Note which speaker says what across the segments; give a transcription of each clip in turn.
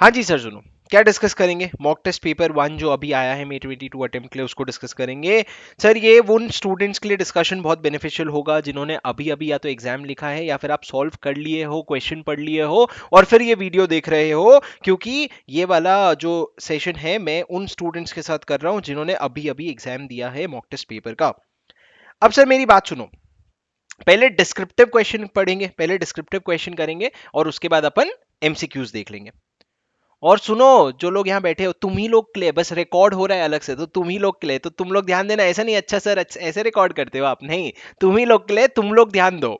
Speaker 1: हाँ जी सर, सुनो क्या डिस्कस करेंगे। मॉक टेस्ट पेपर 1 जो अभी आया है May 22 अटेम्प्ट के लिए, उसको डिस्कस करेंगे। सर ये उन स्टूडेंट्स के लिए डिस्कशन बहुत बेनिफिशियल होगा जिन्होंने अभी अभी या तो एग्जाम लिखा है या फिर आप सॉल्व कर लिए हो, क्वेश्चन पढ़ लिए हो और फिर ये वीडियो देख रहे हो, क्योंकि ये वाला जो सेशन है मैं उन स्टूडेंट्स के साथ कर रहा हूँ जिन्होंने अभी अभी एग्जाम दिया है मॉक टेस्ट पेपर का। अब सर मेरी बात सुनो, पहले डिस्क्रिप्टिव क्वेश्चन पढ़ेंगे, पहले डिस्क्रिप्टिव क्वेश्चन करेंगे और उसके बाद अपन एमसीक्यूज देख लेंगे। और सुनो, जो लोग यहाँ बैठे हो तुम ही लोग के लिए, बस रिकॉर्ड हो रहा है अलग से तो तुम ही लोग के लिए, तो तुम लोग ध्यान देना। ऐसा नहीं अच्छा सर ऐसे रिकॉर्ड करते हो आप, नहीं, तुम ही लोग के लिए, तुम लोग ध्यान दो।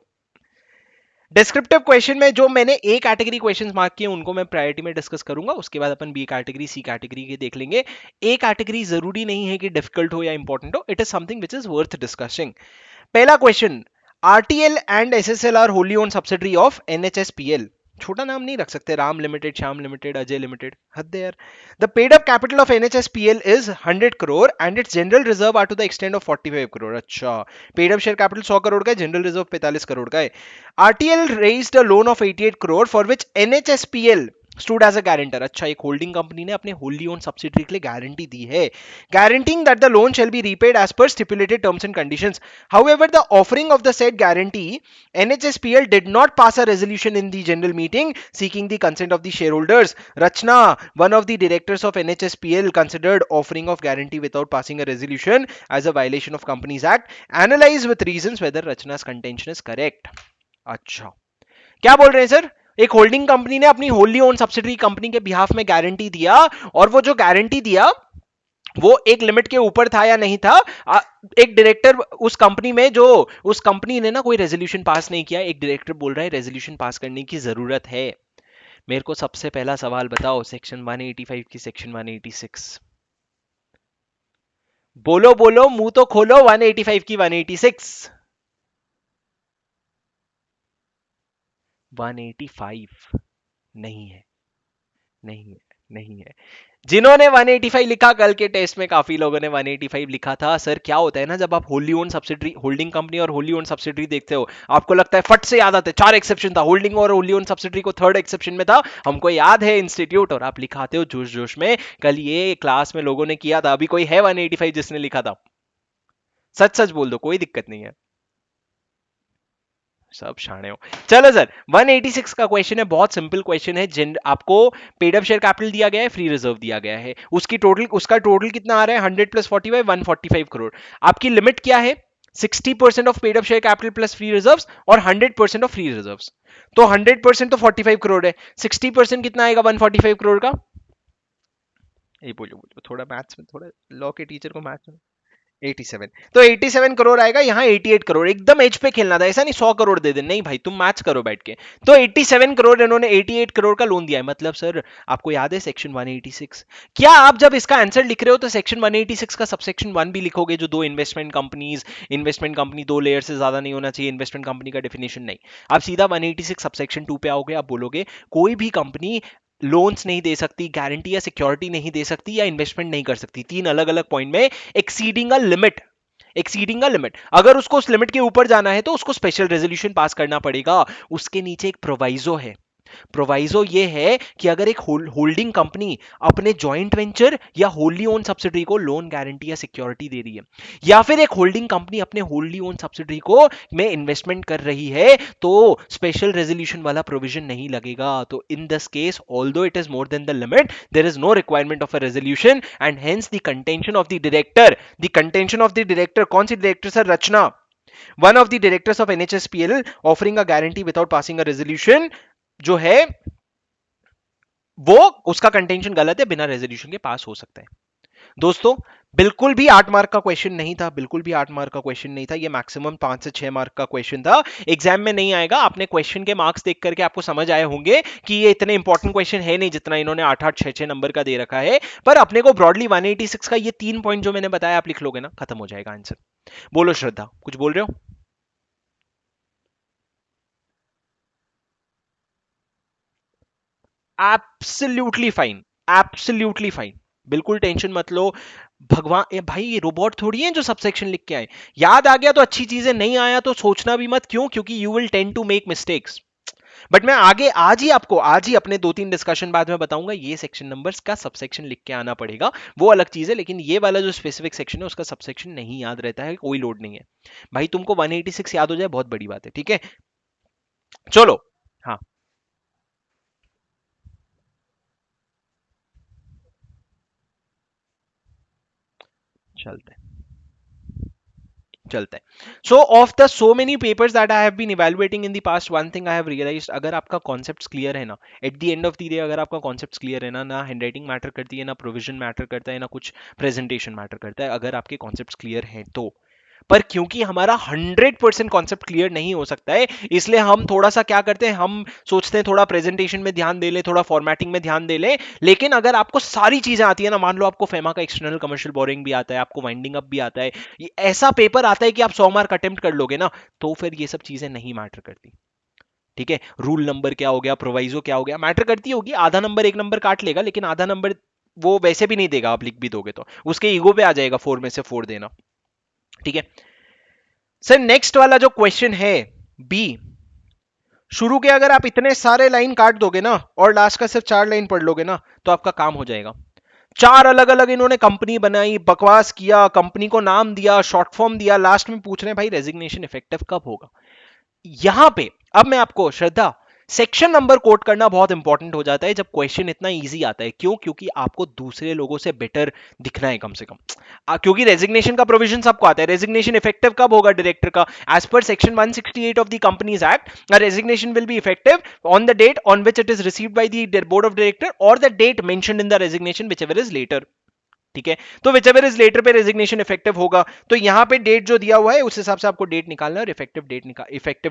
Speaker 1: डिस्क्रिप्टिव क्वेश्चन में जो मैंने ए कैटेगरी क्वेश्चंस मार्क किए उनको मैं प्रायोरिटी में डिस्कस करूंगा, उसके बाद अपन बी कैटेगरी सी कैटेगरी के देख लेंगे। ए कैटेगरी जरूरी नहीं है कि डिफिकल्ट हो या इंपॉर्टेंट हो, it is something which is worth discussing. पहला question, RTL and SSL are wholly own subsidiary of NHSPL. छोटा नाम नहीं रख सकते, Ram limited, Shyam limited, Ajay limited, हद है यार। The paid up capital of NHSPL is 100 crore and its general reserve are to the extend of 45 crore. अच्छा, paid up share capital 100 crore का है, जनरल रिजर्व 45 करोड़ का है। RTL raised a loan of 88 crore for which NHSPL stood as a guarantor. अच्छा, एक holding company ने अपने होल्डी own subsidiary के लिए गारंटी दी है, guaranteeing that the loan shall be repaid as per stipulated terms and conditions. However, the offering of the said guarantee, NHSPL did not pass a resolution in the general meeting seeking the consent of the shareholders. Rachna, one of the directors of NHSPL, considered offering of guarantee without passing a resolution as a violation of Companies Act. Analyze with reasons whether Rachna's contention is correct. अच्छा, क्या बोल रहे हैं sir? एक holding company ने अपनी होल्ली own subsidiary company के behalf में गारंटी दिया, और वो जो गारंटी दिया वो एक लिमिट के ऊपर था या नहीं था। एक डायरेक्टर उस कंपनी में, जो उस कंपनी ने ना कोई रेजोल्यूशन पास नहीं किया, एक डायरेक्टर बोल रहा है रेजोल्यूशन पास करने की जरूरत है। मेरे को सबसे पहला सवाल बताओ, सेक्शन 185 की सेक्शन 186। बोलो बोलो, मुंह तो खोलो। 185 की 186। 185 नहीं है, नहीं है, नहीं है। जिन्होंने 185 लिखा, कल के टेस्ट में काफी लोगों ने 185 लिखा था। सर क्या होता है ना, जब आप होल्डी ओन सब्सिडरी, होल्डिंग कंपनी और होल्डी ओन सब्सिडरी देखते हो, आपको लगता है फट से याद आता है 4 एक्सेप्शन था, होल्डिंग और होल्डी ओन सब्सिडरी को थर्ड एक्सेप्शन में था, हमको याद है इंस्टीट्यूट, और आप लिखाते हो जोश जोश में। कल ये क्लास में लोगों ने किया था, अभी कोई है 185 जिसने लिखा था? सच सच बोल दो, कोई दिक्कत नहीं है, सब शाणे हो। चलो सर, 186 का क्वेश्चन है, बहुत सिंपल क्वेश्चन है। जिन आपको पेड अप शेयर कैपिटल दिया गया है, फ्री रिजर्व दिया गया है, उसकी टोटल, उसका टोटल कितना आ रहा है? 100 प्लस 45, 145 करोड़। आपकी लिमिट क्या है? 60% of paid up share capital plus free reserves और 100% ऑफ फ्री रिजर्व्स। तो 100% तो 45 करोड़ है, 60% कितना आएगा 145 करोड़ का? ये बोलो बोलो, थोड़ा मैथ्स में, थोड़ा लॉ के टीचर को मैथ्स में। 87, तो 87 करोड़ आएगा, यहाँ 88 करोड़। एकदम एज पे खेलना था, ऐसा नहीं 100 करोड़ दे दे, नहीं भाई तुम मैच करो बैठ के। तो 87 करोड़ इन्होंने 88 करोड़ का लोन दिया है। मतलब सर आपको याद है सेक्शन 186? क्या आप जब इसका आंसर लिख रहे हो तो सेक्शन 186 का सबसेक्शन 1 भी लिखोगे, जो दो investment companies, investment company 2 layer से ज्यादा नहीं होना चाहिए, इन्वेस्टमेंट कंपनी का डेफिनेशन नहीं, आप सीधा 186 सबसेक्शन 2 पे आओगे, आप बोलोगे कोई भी कंपनी लोन्स नहीं दे सकती, गारंटी या सिक्योरिटी नहीं दे सकती, या इन्वेस्टमेंट नहीं कर सकती, 3 अलग अलग पॉइंट में। Exceeding a limit, exceeding a limit, अगर उसको उस लिमिट के ऊपर जाना है तो उसको स्पेशल रेजोल्यूशन पास करना पड़ेगा। उसके नीचे एक प्रोवाइजो है, प्रोवाइजो ये है कि अगर एक होल्डिंग कंपनी अपने जॉइंट वेंचर या होल्डी ओन सब्सिडरी को लोन, गारंटी या सिक्योरिटी दे रही है, या फिर एक होल्डिंग कंपनी अपने होल्डी ओन सब्सिडरी को में इन्वेस्टमेंट कर रही है, तो स्पेशल रेजोल्यूशन वाला प्रोविजन नहीं लगेगा। तो in this case, although it is more than the limit, there is no requirement of a resolution and hence the contention of the director, the contention of the director, कौन सी director sir? Rachna, one of the directors of NHSPL, offering a guarantee without passing a resolution, जो है वो, उसका contention गलत है, बिना resolution के पास हो सकता है। दोस्तों बिल्कुल भी 8 मार्क का क्वेश्चन नहीं था, बिल्कुल भी 8 मार्क का क्वेश्चन नहीं था, ये मैक्सिमम 5 से 6 मार्क का क्वेश्चन था। एग्जाम में नहीं आएगा, आपने क्वेश्चन के मार्क्स देख करके आपको समझ आए होंगे कि ये इतने इंपॉर्टेंट क्वेश्चन है नहीं जितना इन्होंने 8-8, 6-6 नंबर का दे रखा है। पर अपने को ब्रॉडली 186 का ये 3 पॉइंट जो मैंने बताया आप लिख लोगे ना, खत्म हो जाएगा आंसर। बोलो श्रद्धा, कुछ बोल रहे हो? एब्सोल्युटली फाइन, एब्सोल्युटली फाइन, बिल्कुल टेंशन मत लो। भगवान, ए भाई ये रोबोट थोड़ी है जो सब सेक्शन लिख के आए। याद आ गया तो अच्छी चीजें, नहीं आया तो सोचना भी मत, क्यों? क्योंकि you will tend to make mistakes. But मैं आगे आज ही अपने 2-3 डिस्कशन बाद में बताऊंगा, ये सेक्शन नंबर्स का सबसेक्शन लिख के आना पड़ेगा, वो अलग चीज है। लेकिन ये वाला जो स्पेसिफिक सेक्शन है उसका सबसेक्शन नहीं याद रहता है, कोई लोड नहीं है भाई। तुमको 186 याद हो जाए बहुत बड़ी बात है, ठीक है। चलो। हाँ, चलते हैं, चलते हैं। So of the so many papers that I have been evaluating in the past, one thing I have realised, अगर आपका कॉन्सेप्ट्स क्लियर है ना, at the end of the day अगर आपका कॉन्सेप्ट्स क्लियर है ना, ना हैंडराइटिंग मैटर करती है, ना प्रोविजन मैटर करता है, ना कुछ प्रेजेंटेशन मैटर करता है, अगर आपके कॉन्सेप्ट्स क्लियर हैं तो। पर क्योंकि हमारा 100% कॉन्सेप्ट क्लियर नहीं हो सकता है, इसलिए हम थोड़ा सा क्या करते हैं, हम सोचते हैं थोड़ा प्रेजेंटेशन में ध्यान दे ले, थोड़ा फॉर्मेटिंग में ध्यान दे ले। लेकिन अगर आपको सारी चीजें आती है ना, मान लो आपको फेमा का एक्सटर्नल कमर्शियल बोरिंग भी आता है, आपको वाइंडिंग अप भी आता है, ये ऐसा पेपर आता है कि आप 100 मार्क अटेम्प्ट कर लोगे ना, तो फिर ये सब चीजें नहीं मैटर करती। ठीक है, रूल नंबर क्या हो गया, प्रोवाइजो क्या हो गया, मैटर करती होगी, आधा नंबर 1 नंबर काट लेगा, लेकिन आधा नंबर वो वैसे भी नहीं देगा, आप लिख भी दोगे तो उसके ईगो पे आ जाएगा 4 में से 4 देना। ठीक है सर, नेक्स्ट वाला जो क्वेश्चन है, बी, शुरू के अगर आप इतने सारे लाइन काट दोगे ना और लास्ट का सिर्फ 4 लाइन पढ़ लोगे ना, तो आपका काम हो जाएगा। 4 अलग अलग इन्होंने कंपनी बनाई, बकवास किया, कंपनी को नाम दिया, शॉर्ट फॉर्म दिया, लास्ट में पूछ रहे हैं भाई रेजिग्नेशन इफेक्टिव कब होगा। यहां पे अब मैं आपको, श्रद्धा, सेक्शन नंबर कोट करना बहुत इंपॉर्टेंट हो जाता है जब क्वेश्चन इतना इजी आता है। क्यों? क्योंकि आपको दूसरे लोगों से बेटर दिखना है कम से कम। क्योंकि रेजिग्नेशन का प्रोविजन सबको आता है, रेजिग्नेशन इफेक्टिव कब होगा डायरेक्टर का, as per section 168 of the companies act, resignation will be effective on the date on which it is received by the board of director और the date mentioned in the resignation whichever is later. ठीक है, तो whichever is later पे resignation effective होगा, तो यहां पे date जो दिया हुआ है उस हिसाब से आपको डेट निकालना है और इफेक्टिव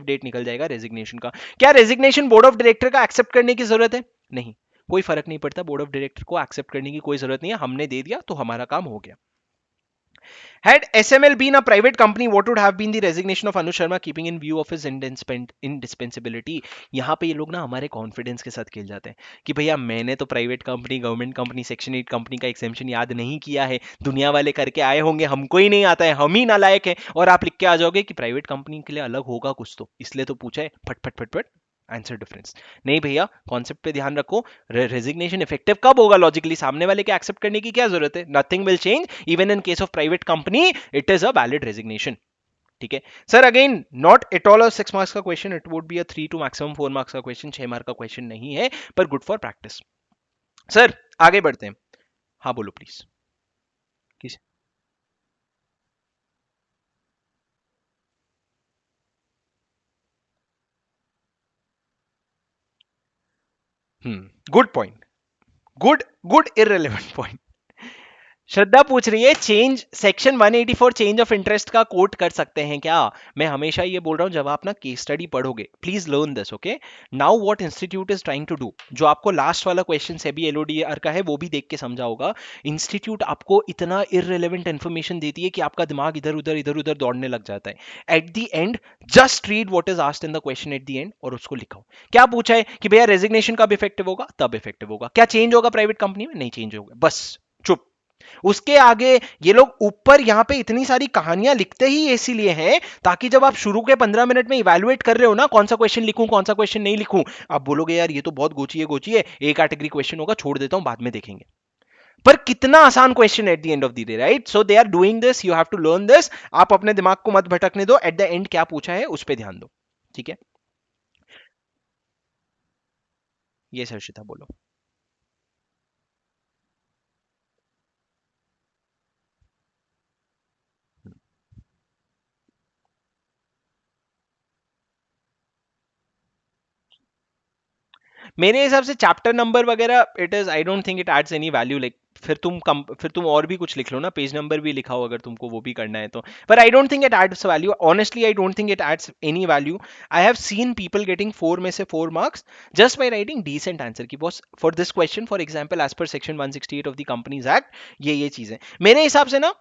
Speaker 1: डेट निकल जाएगा रेजिग्नेशन का। क्या रेजिग्नेशन बोर्ड ऑफ डायरेक्टर का एक्सेप्ट करने की जरूरत है? नहीं, कोई फर्क नहीं पड़ता, बोर्ड ऑफ डायरेक्टर को एक्सेप्ट करने की कोई जरूरत नहीं है, हमने दे दिया तो हमारा काम हो गया। Had SML been a private company, what would have been the resignation of Anuj Sharma keeping in view of his indispensability? यहाँ पे ये लोग ना हमारे कॉन्फिडेंस के साथ खेल जाते हैं कि भैया मैंने तो private company, government company, section 8 company का एग्जेम्पशन याद नहीं किया है, दुनिया वाले करके आए होंगे, हमको ही नहीं आता है, हम ही नालायक है, और आप लिख के आ जाओगे कि प्राइवेट कंपनी के लिए अलग होगा कुछ, तो इसलिए तो पूछा है, फट फट फट फट आंसर डिफरेंस। नहीं भैया, कॉन्सेप्ट पे ध्यान रखो, रेजिग्नेशन इफेक्टिव कब होगा, लॉजिकली सामने वाले के एक्सेप्ट करने की क्या जरूरत है, nothing will change, even in case of private company it is a valid resignation. ठीक है sir, again not at all 6 marks का question, it would be a 3 to maximum 4 marks का क्वेश्चन, 6 मार्क का क्वेश्चन नहीं है, पर good for practice. Sir आगे बढ़ते हैं, हाँ बोलो प्लीज। किस? Good point, good good irrelevant point. Shraddha पूछ रही है change section 184 change of interest का कोट कर सकते हैं क्या? मैं हमेशा ये बोल रहा हूं, जब आप ना केस स्टडी पढ़ोगे, please learn this, okay. Now what institute is trying to do, जो आपको लास्ट वाला क्वेश्चन से भी एलओडीआर का है वो भी देख के समझा होगा, इंस्टीट्यूट आपको इतना इररिलेवेंट इंफॉर्मेशन देती है कि आपका दिमाग इधर उधर दौड़ने लग जाता है। Eight the and just read what is asked in the question at the and और उसको लिखो। क्या पूछा है कि भैया रेजिग्नेशन कब इफेक्टिव होगा, तब इफेक्टिव होगा। क्या चेंज होगा प्राइवेट कंपनी में? नहीं चेंज होगा, बस चुप। उसके आगे ये लोग ऊपर यहां पे इतनी सारी कहानियां लिखते ही इसीलिए हैं ताकि जब आप शुरू के 15 मिनट में इवैल्यूएट कर रहे हो ना, कौन सा क्वेश्चन लिखूं कौन सा क्वेश्चन नहीं लिखूं, आप बोलोगे यार ये तो बहुत गोची है, एक कैटेगरी क्वेश्चन होगा, छोड़ देता हूं बाद में देखेंगे। पर कितना आसान question at the end of the day, right? So they are doing this, you have to learn this. आप अपने दिमाग को मत भटकने दो, एट द एंड क्या पूछा है उस पर ध्यान दो। ठीक है, ये हर्षिता बोलो। मेरे हिसाब से चैप्टर नंबर वगैरह, it is, I don't think it adds any value, like फिर तुम और भी कुछ लिख लो ना, पेज नंबर भी लिखाओ अगर तुमको वो भी करना है तो। पर I don't think it adds value, honestly I don't think it adds any value. I have seen people getting 4 में से 4 marks just by writing decent answer की, boss for this question for example as per section 168 of the companies act, ये चीजें मेरे हिसाब से ना,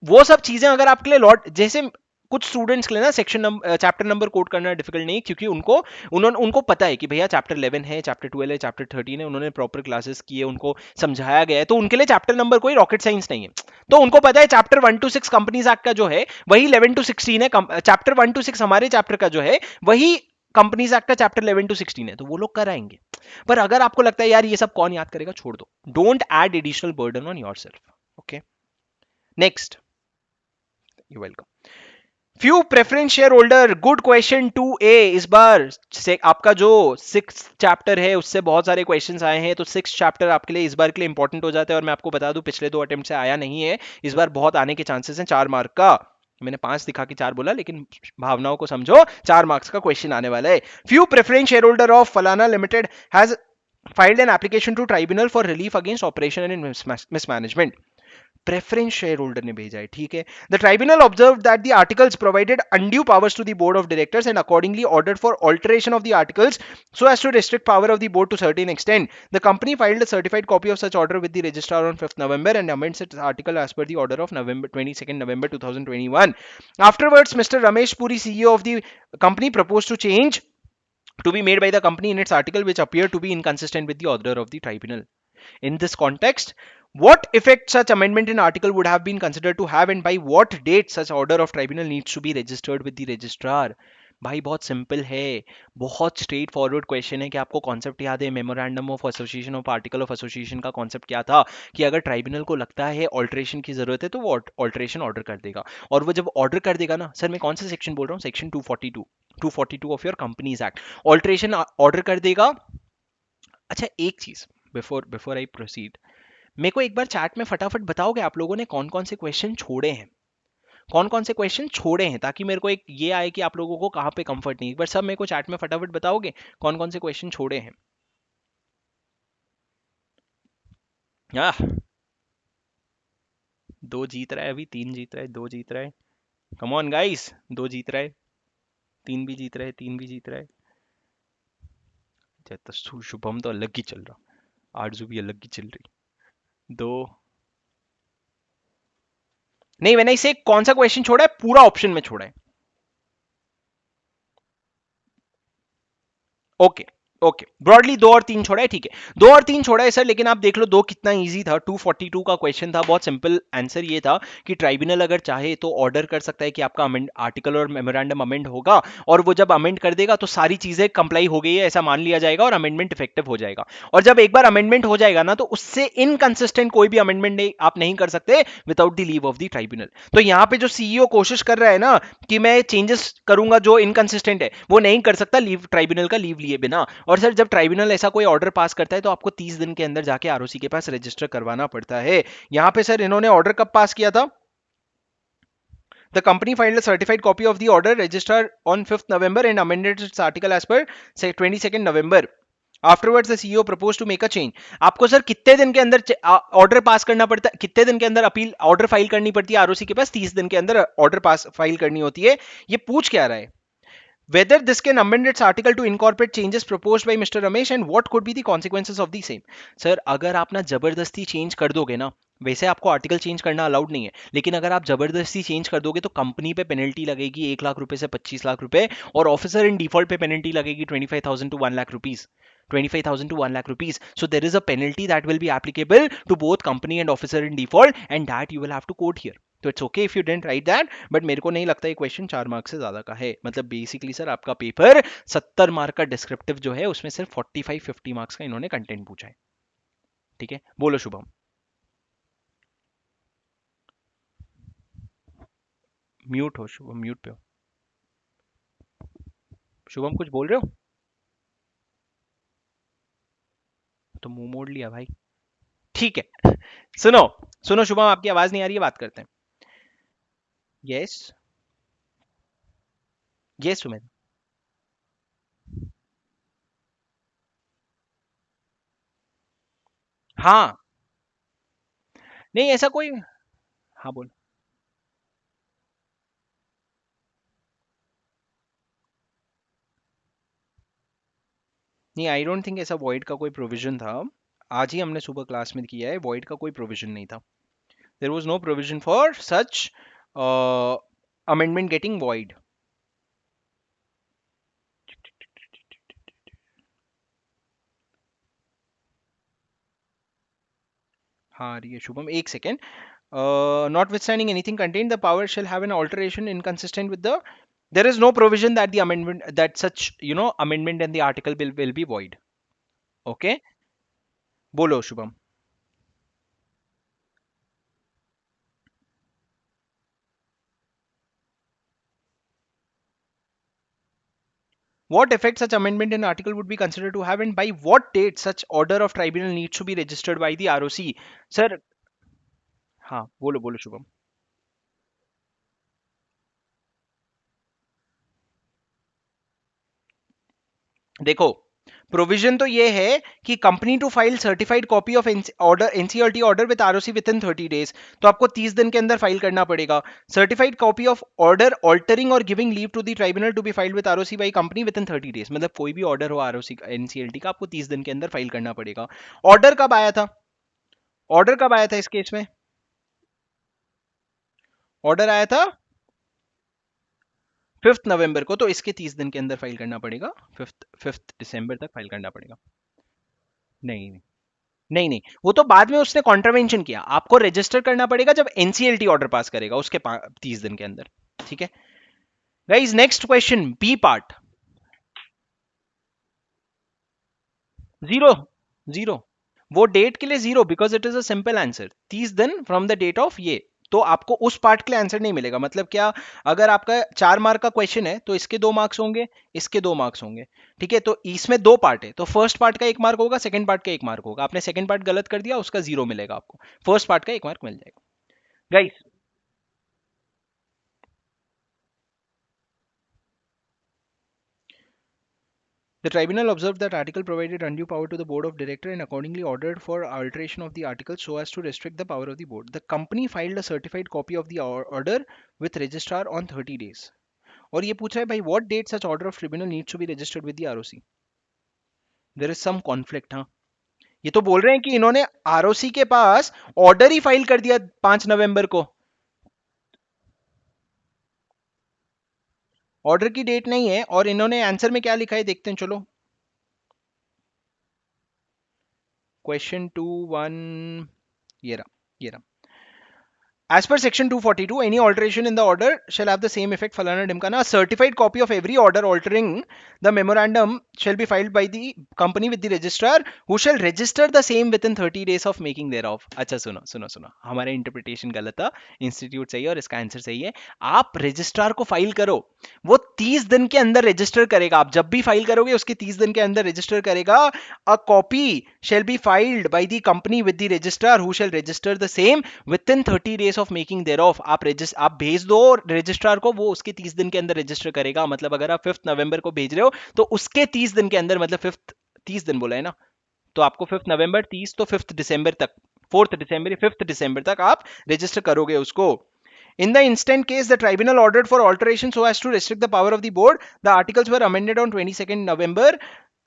Speaker 1: वो सब चीजें अगर आपके लिए लॉट, जैसे कुछ स्टूडेंट्स के लिए ना section number, chapter number code करना डिफिकल्ट नहीं, क्योंकि उनको पता है कि भैया चैप्टर 11 है, चैप्टर 12 है, चैप्टर 13 है, उन्होंने प्रॉपर क्लासेस किए, उनको समझाया गया है, तो उनके लिए चैप्टर नंबर कोई रॉकेट साइंस नहीं है। तो उनको पता है चैप्टर 1 to 6 कंपनीज एक्ट का जो है वही 11 to 16 है, चैप्टर 1 to 6 हमारे चैप्टर का जो है वही कंपनीज एक्ट का चैप्टर 11 to 16 है, तो वो लोग कराएंगे। पर अगर आपको लगता है यार ये सब कौन याद करेगा, छोड़ दो, don't add additional burden on yourself. Okay, next, you welcome. Few preference share holder, good question 2A। इस बार से आपका जो 6th चैप्टर है उससे बहुत सारे क्वेश्चंस आए हैं, तो 6th चैप्टर आपके लिए इस बार के लिए इंपॉर्टेंट हो जाता है। और मैं आपको बता दूं पिछले 2 अटेम्प्ट से आया नहीं है, इस बार बहुत आने के चांसेस हैं। 4 मार्क का, मैंने 5 दिखा के 4 बोला, लेकिन भावनाओं को समझो, 4 मार्क्स का क्वेश्चन आने वाला है। Few preference share holder of फलाना limited has filed an application to tribunal for relief against operation and mismanagement। Preference share holder ने भेजा है, ठीक है। The tribunal observe that the articles provided undue powers to the board of directors and accordingly ordered for alteration of the articles so as to restrict power of the board to certain extent. The company filed a certified copy of such order with the registrar on 5th November and amends its article as per the order of November 22nd November 2021। Afterwards, Mr. Ramesh Puri, CEO of the company, proposed to change to be made by the company in its article which appeared to be inconsistent with the order of the tribunal. In this context, what effect such amendment in article would have been considered to have, and by what date such order of tribunal needs to be registered with the registrar? भाई बहुत simple है, बहुत straight forward question है। कि आपको concept याद है memorandum of association of article of association का कॉन्सेप्ट क्या था, कि अगर ट्राइब्यूनल को लगता है ऑल्ट्रेशन की जरूरत है तो वो ऑल्ट्रेशन ऑर्डर कर देगा। और वो जब ऑर्डर कर देगा ना, सर मैं कौन सा सेक्शन बोल रहा हूँ, section 242 of your companies act, alteration order कर देगा। अच्छा एक चीज, बिफोर बिफोर आई प्रोसीड, मेरे को एक बार चैट में फटाफट बताओगे आप लोगों ने कौन कौन से क्वेश्चन छोड़े हैं, कौन कौन से क्वेश्चन छोड़े हैं, ताकि मेरे को एक ये आए कि आप लोगों को कहाँ पे कंफर्ट नहीं। एक बार सब मेरे को चैट में फटाफट बताओगे कौन कौन से क्वेश्चन छोड़े हैं। आह, 2 जीत रहा है अभी, 3 जीत रहा है, 2 जीत रहा है, कम ऑन गाइस, 2 जीत रहा है, 3 भी जीत रहा है, 3 भी जीत रहा है। अच्छा, तो शुभम तो अलग ही चल रहा, आरजू भी अलग ही चल रही। दो, नहीं मैंने इसे कौन सा क्वेश्चन छोड़ा है, पूरा ऑप्शन में छोड़ा है। ओके ओके, ब्रॉडली 2 और 3 छोड़ा है, ठीक है, 2 और 3 छोड़ा है सर। लेकिन आप देख लो 2 कितना इजी था, 242 का क्वेश्चन था, बहुत सिंपल आंसर ये था कि ट्राइब्यूनल अगर चाहे तो ऑर्डर कर सकता है कि आपका अमेंड आर्टिकल और मेमोरेंडम अमेंड होगा, और वो जब अमेंड कर देगा तो सारी चीजें कंप्लाई हो गई है ऐसा मान लिया जाएगा और अमेंडमेंट इफेक्टिव हो जाएगा। और जब एक बार अमेंडमेंट हो जाएगा ना, तो उससे इनकंसिस्टेंट कोई भी अमेंडमेंट नहीं, आप नहीं कर सकते without the leave of the tribunal. तो यहाँ पे जो सीईओ कोशिश कर रहा है ना कि मैं चेंजेस करूंगा जो इनकंसिस्टेंट है, वो नहीं कर सकता लीव, ट्राइब्यूनल का लीव लिए बिना। और सर जब ट्राइब्यूनल ऐसा कोई ऑर्डर पास करता है तो आपको 30 दिन के अंदर जाके आरओसी के पास रजिस्टर करवाना पड़ता है। यहां पे सर इन्होंने ऑर्डर कब पास किया था, The company filed a certified copy of the order registered on 5th November and amended its article as per 22nd November. Afterwards, the CEO proposed to make a change. आपको sir कितने दिन के अंदर order pass करना पड़ता है, कितने दिन के अंदर अपील ऑर्डर फाइल करनी पड़ती है आरओसी के पास, 30 दिन के अंदर ऑर्डर पास फाइल करनी होती है। ये पूछ क्या रहा है, whether this can amend its article to incorporate changes proposed by Mr. Ramesh and what could be the consequences of the same। Sir अगर आप ना जबरदस्ती चेंज कर दोगे ना, वैसे आपको आर्टिकल चेंज करना अलाउड नहीं है, लेकिन अगर आप जबरदस्ती चेंज कर दोगे तो कंपनी पे पेनल्टी लगेगी 1 लाख रुपए से 25 लाख रुपए, और ऑफिसर इन डिफॉल्ट पे पेनल्टी लगेगी 25,000 to 1 lakh rupees, 25,000 to 1 lakh rupees. So there is a penalty that will be applicable to both company and officer in default, and that you will have to quote here. तो it's okay if you don't write that, but मेरे को नहीं लगता ये question 4 mark से ज्यादा का है। मतलब बेसिकली सर आपका पेपर 70 मार्क का डिस्क्रिप्टिव जो है उसमें सिर्फ 45-50 मार्क्स का इन्होंने कंटेंट पूछा है। ठीक है, बोलो शुभम। म्यूट हो शुभम, म्यूट पे हो शुभम, कुछ बोल रहे हो तो मुंह मोड़ लिया भाई। ठीक है, सुनो सुनो शुभम, आपकी आवाज नहीं आ रही है, बात करते हैं। Yes, yes Sumit. हाँ, नहीं ऐसा कोई, हाँ बोल। नहीं आई डोंट थिंक ऐसा वॉइड का कोई प्रोविजन था, आज ही हमने सुबह क्लास में किया है, वॉइड का कोई प्रोविजन नहीं था। There was no provision for such amendment getting void. हाँ ये शुभम, एक second. Notwithstanding anything contained, the power shall have an alteration inconsistent with the There is no provision that the amendment that such amendment in the article will be void. Okay, बोलो Shubham. What effect such amendment in article would be considered to have, and by what date such order of tribunal needs to be registered by the ROC? Sir, हाँ बोलो बोलो शुभम. देखो, provision तो ये है कि company to file certified copy of order NCERT order with ROC within 30 days. तो आपको 30 दिन के अंदर फाइल करना पड़ेगा. Certified copy of order altering और giving leave to the tribunal to be filed with ROC by company within 30 days. मतलब कोई भी ऑर्डर हो आरओसी का एनसीएलटी का, आपको 30 दिन के अंदर फाइल करना पड़ेगा. ऑर्डर कब आया था? ऑर्डर कब आया था इस केस में? ऑर्डर आया था 5 नवंबर को, तो इसके 30 दिन के अंदर फाइल करना पड़ेगा. 5 दिसंबर तक फाइल करना पड़ेगा. नहीं नहीं नहीं, वो तो बाद में उसने कॉन्ट्रावेंशन किया. आपको रजिस्टर करना पड़ेगा जब एनसीएलटी ऑर्डर पास करेगा उसके 30 दिन के अंदर. ठीक है guys, next question B part. Zero. Zero. वो डेट के लिए zero, because it is a simple answer. 30 दिन फ्रॉम द डेट ऑफ ये. तो आपको उस पार्ट के लिए आंसर नहीं मिलेगा. मतलब क्या, अगर आपका 4 मार्क का क्वेश्चन है तो इसके 2 मार्क्स होंगे, इसके 2 मार्क्स होंगे. ठीक है, तो इसमें 2 पार्ट है, तो फर्स्ट पार्ट का 1 मार्क होगा, सेकंड पार्ट का 1 मार्क होगा. आपने सेकंड पार्ट गलत कर दिया, उसका जीरो मिलेगा आपको. फर्स्ट पार्ट का 1 मार्क मिल जाएगा. Guys, the tribunal observed that article provided undue power to the board of director and accordingly ordered for alteration of the article so as to restrict the power of the board. The company filed a certified copy of the order with registrar on 30 days. और ये पूछ रहा है भाई what date such order of tribunal needs to be registered with the ROC. There is some conflict. हाँ, ये तो बोल रहे हैं कि इन्होंने ROC के पास ऑर्डर ही फाइल कर दिया 5 नवंबर को. ऑर्डर की डेट नहीं है, और इन्होंने आंसर में क्या लिखा है देखते हैं, चलो. क्वेश्चन 2 1, ये रहा. As per section 242, any alteration in the order shall have the same effect. Falana Dimkana. A certified copy of every order altering the memorandum shall be filed by the company with the registrar, who shall register the same within 30 days of making thereof. अच्छा, सुनो सुनो सुनो, हमारा interpretation गलत था. Institute सही है और इसका आंसर सही है. आप रजिस्ट्रार को फाइल करो, वो 30 दिन के अंदर रजिस्टर करेगा. आप जब भी फाइल करोगे उसके 30 दिन के अंदर रजिस्टर करेगा. A copy shall be filed by the company with the registrar, who shall register the same within 30 days of making thereof. आप भेज दो रजिस्ट्रार को, वो उसके 30 दिन के अंदर रजिस्टर करेगा. मतलब अगर आप 5 नवंबर को भेज रहे हो तो उसके 30 दिन के अंदर, मतलब 30 दिन बोला है ना, तो आपको 5 नवंबर 30, तो 5 दिसंबर तक, 4 दिसंबर 5 दिसंबर तक आप रजिस्टर करोगे उसको. In the instant case, the tribunal ordered for alteration so as to restrict the power of the board. The articles were amended on 22nd November.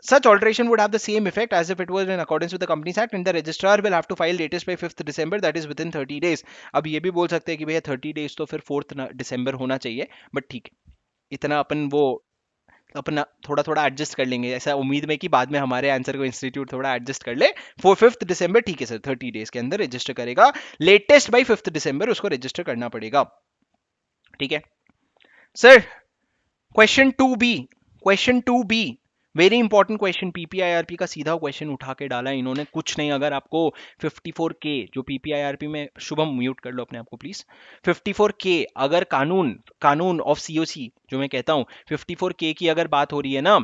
Speaker 1: Such alteration would have the same effect as if it was in accordance with the Companies Act, and the registrar will have to file latest by 5th December, that is within 30 days. अब ये भी बोल सकते हैं कि भैया 30 days तो फिर 4th दिसंबर होना चाहिए, बट ठीक है, इतना अपन वो अपना थोड़ा थोड़ा एडजस्ट कर लेंगे. ऐसा उम्मीद में कि बाद में हमारे आंसर को इंस्टीट्यूट थोड़ा एडजस्ट कर ले. 5th दिसंबर ठीक है सर, 30 डेज के अंदर रजिस्टर करेगा. लेटेस्ट बाई 5th दिसंबर उसको रजिस्टर करना पड़ेगा. ठीक है sir. Question 2 B very important question. PPIRP का सीधा क्वेश्चन उठा के डाला इन्होंने, कुछ नहीं. अगर आपको 54K जो पीपीआईआरपी में, शुभम म्यूट कर लो अपने आप को प्लीज. 54K अगर कानून ऑफ सीओसी जो मैं कहता हूं, 54K की अगर बात हो रही है ना,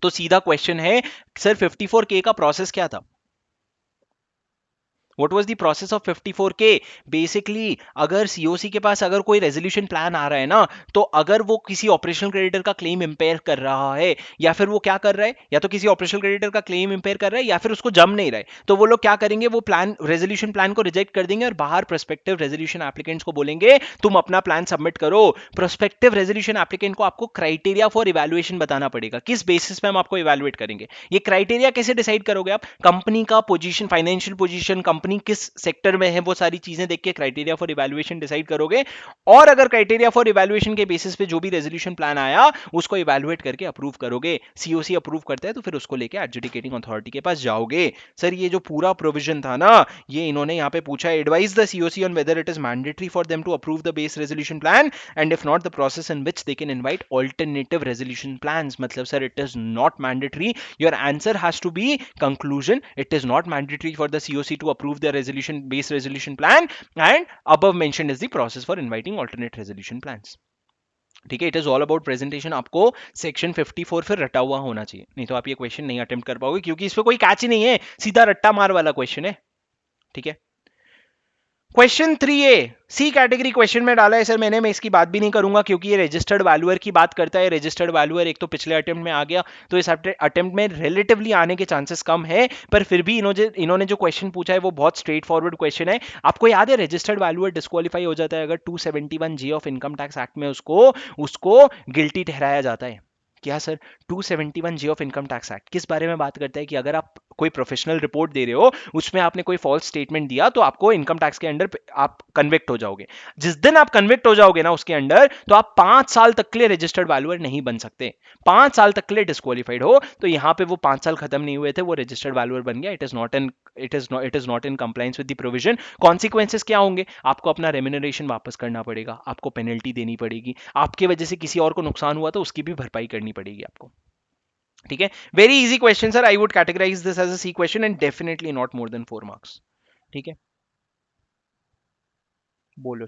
Speaker 1: तो सीधा क्वेश्चन है सर 54K का प्रोसेस क्या था. What was the process of 54K? Basically अगर सीओसी के पास अगर कोई रेजोल्यूशन प्लान आ रहा है ना, तो अगर वो किसी ऑपरेशनल क्रेडिटर का क्लेम इंपेयर कर रहा है, या फिर वो क्या कर रहा है, या तो किसी ऑपरेशनल क्रेडिटर का क्लेम इंपेयर कर रहा है, या फिर उसको जम नहीं रहा है, तो वो लोग क्या करेंगे, वो प्लान रेजोल्यूशन प्लान को रिजेक्ट कर देंगे और बाहर प्रोस्पेक्टिव रेजोल्यूशन एप्लीकेंट्स को बोलेंगे तुम अपना प्लान सबमिट करो. प्रोस्पेक्टिव रेजोल्यूशन एप्लीकेंट को आपको क्राइटेरिया फॉर इवैल्यूएशन बताना पड़ेगा, किस बेसिस पे हम आपको इवैल्यूएट करेंगे. ये क्राइटेरिया कैसे डिसाइड करोगे आप? कंपनी का position, financial position, company company किस सेक्टर में है, वो सारी चीजें देख के क्राइटेरिया फॉर इवैल्यूएशन डिसाइड करोगे, और अगर क्राइटेरिया फॉर इवैल्यूएशन के बेसिस पे जो भी रेजोल्यूशन प्लान आया उसको इवैल्यूएट करके अप्रूव करोगे। सीओसी अप्रूव करता है तो फिर उसको लेके एडजुडिकेटिंग अथॉरिटी के पास जाओगे। सर ये जो पूरा प्रोविजन था ना, ये इन्होंने यहाँ पे पूछा, advise the COC on whether it is mandatory for them to approve the base resolution plan and if not the process in which they can invite alternative resolution plans. मतलब sir it is not mandatory, your answer has to be conclusion, it is not mandatory for the COC to approve the resolution base resolution plan and above mentioned is the process for inviting alternate resolution plans। ठीक है, it is all about presentation. आपको section 54 फिर रटा हुआ होना चाहिए, नहीं तो आप ये क्वेश्चन नहीं अटेम्प्ट कर पाओगे, क्योंकि इस पे कोई कैच ही नहीं है, सीधा रट्टा मार वाला क्वेश्चन है। ठीक है, क्वेश्चन 3A सी कैटेगरी क्वेश्चन में डाला है सर मैंने, मैं इसकी बात भी नहीं करूंगा क्योंकि ये रजिस्टर्ड वैल्यूअर की बात करता है। रजिस्टर्ड वैल्यूअर एक तो पिछले अटेम्प्ट में आ गया, तो इस अटेम्प्ट में रिलेटिवली आने के चांसेस कम है, पर फिर भी इन्होंने जो क्वेश्चन पूछा है वो बहुत स्ट्रेट फॉरवर्ड क्वेश्चन है। आपको याद है रजिस्टर्ड वैल्यूअर डिस्क्वालीफाई हो जाता है अगर 271 ऑफ इनकम टैक्स एक्ट में उसको गिल्टी ठहराया जाता है। क्या sir? 271 of income tax act किस बारे में बात करता है कि अगर आप कोई प्रोफेशनल रिपोर्ट दे रहे हो, उसमें आपने कोई फॉल्स स्टेटमेंट दिया, तो आपको इनकम टैक्स के अंडर आप कन्विक्ट हो जाओगे। जिस दिन आप कन्विक्ट हो जाओगे ना उसके अंडर, तो आप 5 साल तक के लिए रजिस्टर्ड वैल्यूअर नहीं बन सकते, 5 साल तक के लिए डिस्क्वालीफाइड हो। तो यहां पे वो 5 साल खत्म नहीं हुए थे, वो रजिस्टर्ड वैल्यूअर बन गया। It is not in compliance with the provision. Consequences क्या होंगे? आपको अपना रेम्यूनरेशन वापस करना पड़ेगा, आपको पेनल्टी देनी पड़ेगी, आपके वजह से किसी और को नुकसान हुआ तो उसकी भी भरपाई करनी पड़ेगी आपको। ठीक है, very easy question sir, I would categorise this as a C question and definitely not more than 4 marks. ठीक है, बोलो।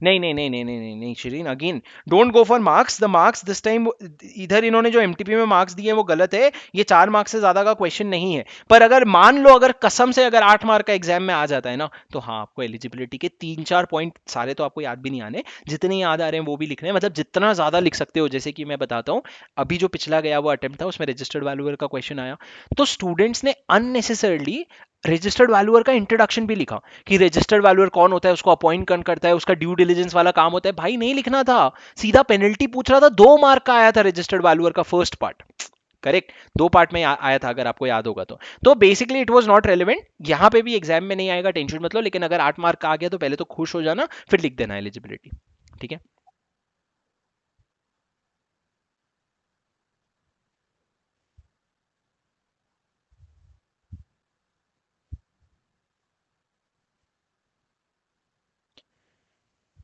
Speaker 1: नहीं नहीं नहीं नहीं नहीं नहीं नहीं Shirin, again don't go for marks, the marks this time इधर इन्होंने जो एमटीपी में मार्क्स दिए हैं वो गलत है, ये 4 मार्क्स से ज्यादा का क्वेश्चन नहीं है। पर अगर मान लो अगर कसम से अगर 8 मार्क का एग्जाम में आ जाता है ना, तो हाँ आपको एलिजिबिलिटी के 3-4 पॉइंट, सारे तो आपको याद भी नहीं आने, जितने याद आ रहे हैं वो भी लिखने हैं, मतलब जितना ज्यादा लिख सकते हो। जैसे कि मैं बताता हूँ, अभी जो पिछला गया वो अटेम्प्ट था उसमें रजिस्टर्ड वैल्यूअर का क्वेश्चन आया, तो स्टूडेंट्स ने अननेसेसरली रजिस्टर्ड वैल्यूअर का इंट्रोडक्शन भी लिखा कि रजिस्टर्ड वैल्यूअर कौन होता है, उसको अपॉइंट कौन करता है, उसका ड्यू डिलिजेंस वाला काम होता है। भाई नहीं लिखना था, सीधा पेनल्टी पूछ रहा था। 2 मार्क का आया था रजिस्टर्ड वैल्यूअर का फर्स्ट पार्ट, करेक्ट 2 पार्ट में आया था अगर आपको याद होगा तो basically it was not relevant. यहां पे भी एग्जाम में नहीं आएगा, टेंशन मत लो, लेकिन अगर 8 मार्क का आ गया तो पहले तो खुश हो जाना, फिर लिख देना एलिजिबिलिटी। ठीक है,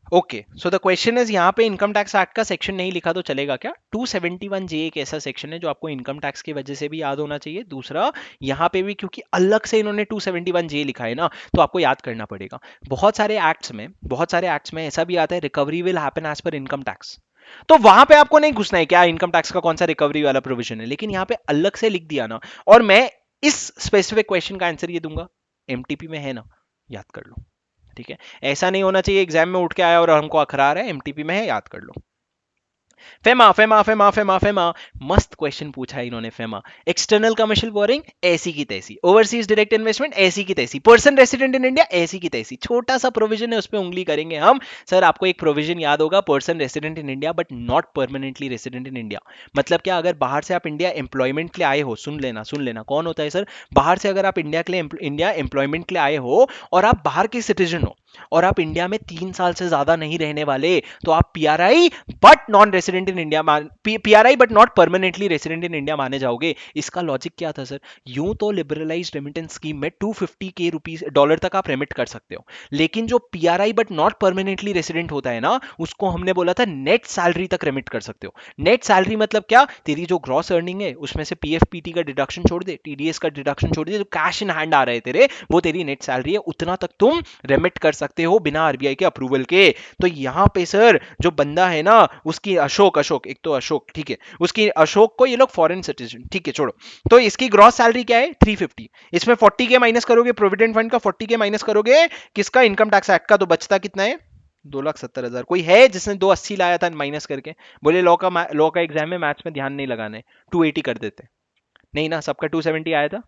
Speaker 1: okay so the question is, यहाँ पे इनकम टैक्स एक्ट का सेक्शन नहीं लिखा तो चलेगा क्या? 271 जे एक ऐसा सेक्शन है जो आपको इनकम टैक्स की वजह से भी याद होना चाहिए। दूसरा, यहाँ पे भी क्योंकि अलग से इन्होंने 271 जे लिखा है ना, तो आपको याद करना पड़ेगा। बहुत सारे एक्ट्स में ऐसा भी आता है, recovery will happen as per income tax, तो वहां पे आपको नहीं घुसना है क्या इनकम टैक्स का कौन सा रिकवरी वाला प्रोविजन है, लेकिन यहाँ पे अलग से लिख दिया ना। और मैं इस स्पेसिफिक क्वेश्चन का आंसर ये दूंगा, एमटीपी में है ना, याद कर लो। ठीक है, ऐसा नहीं होना चाहिए एग्जाम में उठ के आया और हमको अखरा रहा है, एमटीपी में है, याद कर लो। FEMA FEMA FEMA FEMA FEMA, मस्त क्वेश्चन पूछा है इन्होंने। फेमा, एक्सटर्नल कमर्शियल बोरिंग ऐसी की तैसी, ओवरसीज डायरेक्ट इन्वेस्टमेंट ऐसी की तैसी, पर्सन रेसिडेंट इन इंडिया ऐसी की तैसी। छोटा सा प्रोविजन है, उस पर उंगली करेंगे हम। सर आपको एक प्रोविजन याद होगा, person resident in India but not permanently resident in India. मतलब क्या, अगर बाहर से आप इंडिया एम्प्लॉयमेंट के लिए आए हो, सुन लेना कौन होता है सर, बाहर से अगर आप इंडिया एम्प्लॉयमेंट के लिए आए हो और आप बाहर के सिटीजन हो और आप इंडिया में 3 साल से ज्यादा नहीं रहने वाले, तो आप PRI but non resident in India, PRI but not permanently resident in India माने जाओगे। इसका लॉजिक क्या था सर? यूं तो लिबरलाइज्ड रेमिटेंस स्कीम में 250 के रुपीस डॉलर तक आप रेमिट कर सकते हो, लेकिन जो PRI but not permanently resident होता है ना, उसको हमने बोला था नेट सैलरी तक रेमिट कर सकते हो। नेट सैलरी मतलब क्या? तेरी जो ग्रॉस अर्निंग है उसमें से पीएफ पीटी का डिडक्शन छोड़ दे, टीडीएस का डिडक्शन छोड़ दे, जो कैश इन हैंड आ रहे तेरे, वो तेरी नेट सैलरी है, उतना तक तुम रेमिट कर सकते हो बिना आरबीआई के अप्रूवल के। तो यहां पे सर जो बंदा है ना, उसकी अशोक एक तो अशोक, ठीक है, उसकी अशोक को ये लोग फॉरेन सिटीजन, ठीक है छोड़ो, तो इसकी ग्रॉस सैलरी क्या है? 350। इसमें 40 के माइनस करोगे प्रोविडेंट फंड का, 40 के माइनस करोगे किसका? इनकम टैक्स एक्ट का, तो बचता कितना है? 2,70,000। कोई है जिसने 280 लाया था माइनस करके? बोले लॉ का एग्जाम में मैथ्स में ध्यान नहीं लगाने, 280 कर देते। नहीं ना, सबका 270 आया था।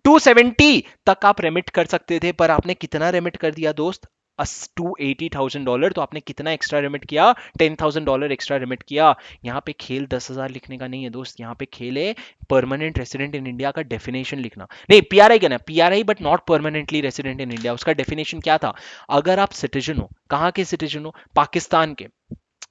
Speaker 1: 270 तक आप रेमिट कर सकते थे, पर आपने कितना रेमिट कर दिया दोस्त? $280,000, तो आपने कितना एक्स्ट्रा रिमिट किया? $10,000 एक्स्ट्रा रिमिट किया। यहाँ पे खेल 10,000 लिखने का नहीं है दोस्त, यहाँ पे खेल है परमानेंट रेसिडेंट इन इंडिया का डेफिनेशन लिखना। नहीं, पीआरआई कहना, PRI but not permanently resident in India. उसका डेफिनेशन क्या था? अगर आप सिटीजन हो, कहाँ के सिटीजन हो? पाकिस्तान के,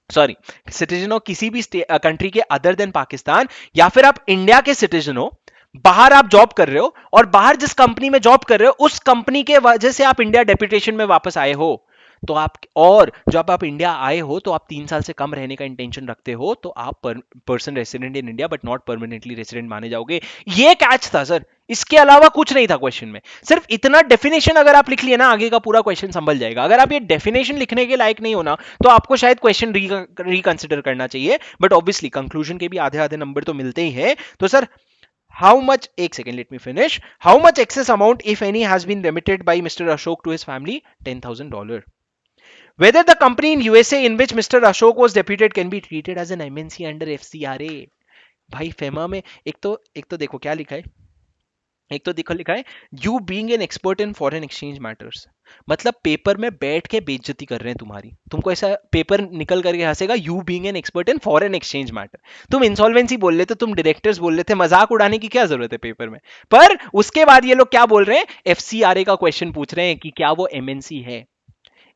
Speaker 1: सॉरी, सिटीजन हो किसी भी कंट्री के अदर देन पाकिस्तान, या फिर आप इंडिया के सिटीजन हो, बाहर आप जॉब कर रहे हो, और बाहर जिस कंपनी में जॉब कर रहे हो उस कंपनी के वजह से आप इंडिया डेपुटेशन में वापस आए हो, तो आप, और जब आप इंडिया आए हो तो आप 3 साल से कम रहने का इंटेंशन रखते हो, तो आप person resident in India but not permanently resident माने जाओगे। ये कैच था सर, इसके अलावा कुछ नहीं था क्वेश्चन में। सिर्फ इतना डेफिनेशन अगर आप लिख लिए ना, आगे का पूरा क्वेश्चन संभल जाएगा। अगर आप ये डेफिनेशन लिखने के लायक नहीं हो ना, तो आपको शायद क्वेश्चन रिकंसिडर करना चाहिए, बट ऑब्वियसली कंक्लूजन के भी आधे आधे नंबर तो मिलते ही हैं। तो सर, how much, एक second, let me finish, how much excess amount if any has been remitted by Mr. Ashok to his family? $10,000. Whether the company in USA in which Mr. Ashok was deputed can be treated as an MNC under FCRA? भाई FEMA में एक तो देखो क्या लिखा है, एक तो देखो लिखा है you being an expert in foreign exchange matters, मतलब पेपर में बैठ के बेइज्जती कर रहे हैं तुम्हारी। तुमको ऐसा पेपर निकल करके हंसेगा, you being an expert in foreign exchange matter. तुम इंसॉल्वेंसी बोल लेते, तुम डायरेक्टर्स बोल लेते, मजाक उड़ाने की क्या जरूरत है पेपर में। पर उसके बाद ये लोग क्या बोल रहे हैं? एफसीआरए का क्वेश्चन पूछ रहे हैं कि क्या वो एमएनसी है।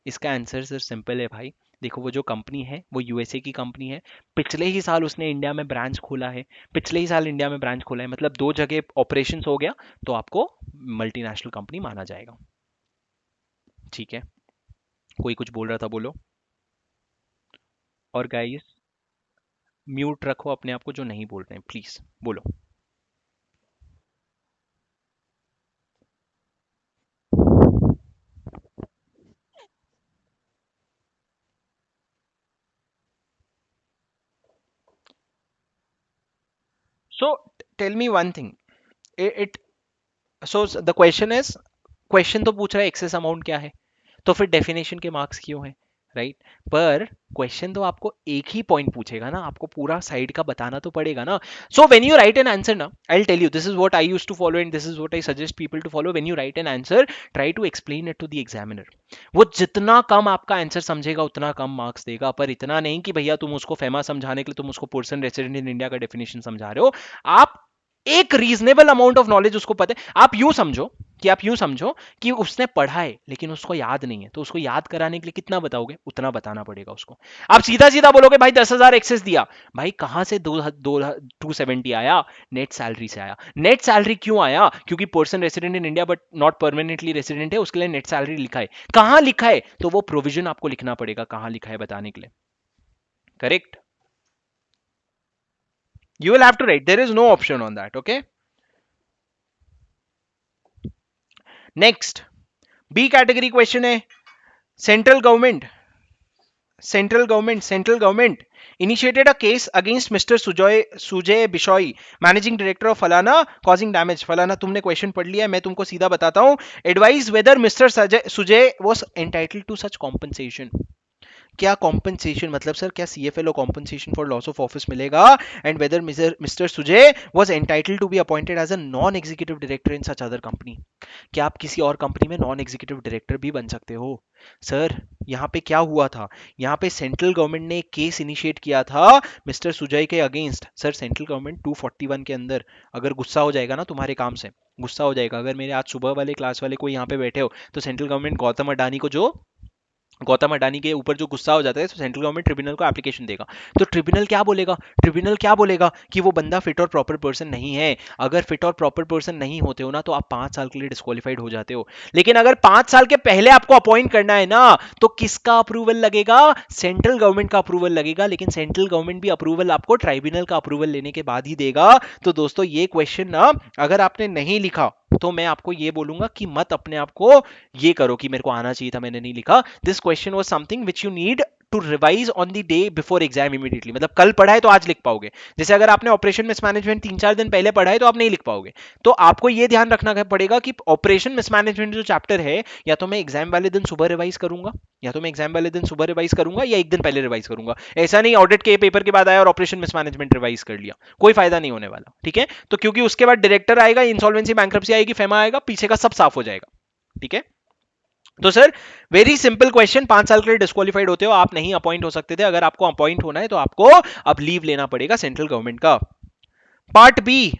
Speaker 1: इसका आंसर सर सिंपल है भाई। देखो, वो जो कंपनी है वो यूएसए की कंपनी है, पिछले ही साल उसने इंडिया में ब्रांच खोला है, पिछले ही साल इंडिया में ब्रांच खोला है, मतलब 2 जगह ऑपरेशन हो गया, तो आपको मल्टीनेशनल कंपनी माना जाएगा। ठीक है, कोई कुछ बोल रहा था, बोलो। और गाइस, म्यूट रखो अपने आप को जो नहीं बोल रहे हैं, प्लीज बोलो। So tell me one thing, it so the question is, question तो पूछ रहा है एक्सेस अमाउंट क्या है, तो फिर डेफिनेशन के मार्क्स क्यों है, राइट? पर क्वेश्चन तो आपको एक ही पॉइंट पूछेगा ना, आपको पूरा साइड का बताना तो पड़ेगा ना। So when you write an answer ना, I will tell you, this is what I used to follow and this is what I suggest people to follow. When you write an answer, try to explain it to the examiner. वो जितना कम आपका answer समझेगा उतना कम marks देगा, पर इतना नहीं कि भैया तुम उसको फेमा समझाने के लिए तुम उसको पर्सन रेसिडेंट इन इंडिया का डेफिनेशन समझा रहे हो। आप एक रीजनेबल अमाउंट ऑफ नॉलेज उसको पता है। आप यूं समझो कि उसने पढ़ा है लेकिन उसको याद नहीं है, तो उसको याद कराने के लिए कितना बताओगे, उतना बताना पड़ेगा उसको। आप सीधा सीधा बोलोगे भाई 10,000 एक्सेस दिया, भाई कहां से 270 आया? नेट सैलरी से आया। नेट सैलरी क्यों आया? क्योंकि person resident in India but not permanently resident है, उसके लिए नेट सैलरी लिखा है। कहां लिखा है? तो वो प्रोविजन आपको लिखना पड़ेगा कहां लिखा है बताने के लिए। Correct? You will have to write. There is no option on that. Okay. Next, B category question है, central government initiated a case against Mr. Sujay Bishoy, managing director of Falana, causing damage. Falana तुमने question पढ़ लिया है, मैं तुमको सीधा बताता हूं। Advise whether Mr. Sujay was entitled to such compensation. क्या कॉम्पनसेशन मतलब सर, क्या CFL compensation for loss of office मिलेगा? And whether mister Sujay was entitled to be appointed as a non executive director in such other company. क्या आप किसी और company में non executive director भी बन सकते हो? सर, यहाँ पे क्या हुआ था, यहाँ पे सेंट्रल गवर्नमेंट ने एक केस इनिशिएट किया था मिस्टर सुजय के अगेंस्ट। सर, सेंट्रल गवर्नमेंट 241 के अंदर अगर गुस्सा हो जाएगा ना तुम्हारे काम से, गुस्सा हो जाएगा, अगर मेरे आज सुबह वाले क्लास वाले कोई यहाँ पे बैठे हो, तो सेंट्रल गवर्नमेंट गौतम अडानी के ऊपर जो गुस्सा हो जाता है, तो सेंट्रल गवर्नमेंट ट्रिब्यूनल को एप्लीकेशन देगा। तो ट्रिब्यूनल क्या बोलेगा कि वो बंदा फिट और प्रॉपर पर्सन नहीं है। अगर फिट और प्रॉपर पर्सन नहीं होते हो ना, तो आप 5 साल के लिए डिस्क्वालीफाइड हो जाते हो। लेकिन अगर 5 साल के पहले आपको अपॉइंट करना है ना, तो किसका अप्रूवल लगेगा? सेंट्रल गवर्नमेंट का अप्रूवल लगेगा। लेकिन सेंट्रल गवर्नमेंट भी अप्रूवल आपको ट्राइब्यूनल का अप्रूवल लेने के बाद ही देगा। तो दोस्तों, ये क्वेश्चन ना अगर आपने नहीं लिखा, तो मैं आपको ये बोलूंगा कि मत अपने आप को ये करो कि मेरे को आना चाहिए था, मैंने नहीं लिखा। This question was something which you need to revise on the day before exam immediately. मतलब कल पढ़ा है तो आज लिख पाओगे। जैसे अगर आपने ऑपरेशन मिसमैनेजमेंट 3-4 दिन पहले पढ़ा है तो आप नहीं लिख पाओगे। तो आपको ये ध्यान रखना पड़ेगा कि ऑपरेशन मिसमैनेजमेंट जो चैप्टर है, या तो मैं एग्जाम वाले दिन सुबह रिवाइज करूंगा, या एक दिन पहले रिवाइज करूंगा। ऐसा नहीं ऑडिट के पेपर के बाद आया और ऑपरेशन मिसमैनेजमेंट रिवाइज कर लिया, कोई फायदा नहीं होने वाला। ठीक है? तो क्योंकि उसके बाद डायरेक्टर आएगा, इंसॉल्वेंसी बैंक्रप्सी आएगी, फेमा आएगा, पीछे का सब साफ हो जाएगा। ठीक है? तो सर वेरी सिंपल क्वेश्चन, 5 साल के लिए डिस्क्वालिफाइड होते हो आप, नहीं अपॉइंट हो सकते थे, अगर आपको अपॉइंट होना है तो आपको अब लीव लेना पड़ेगा सेंट्रल गवर्नमेंट का। Part B,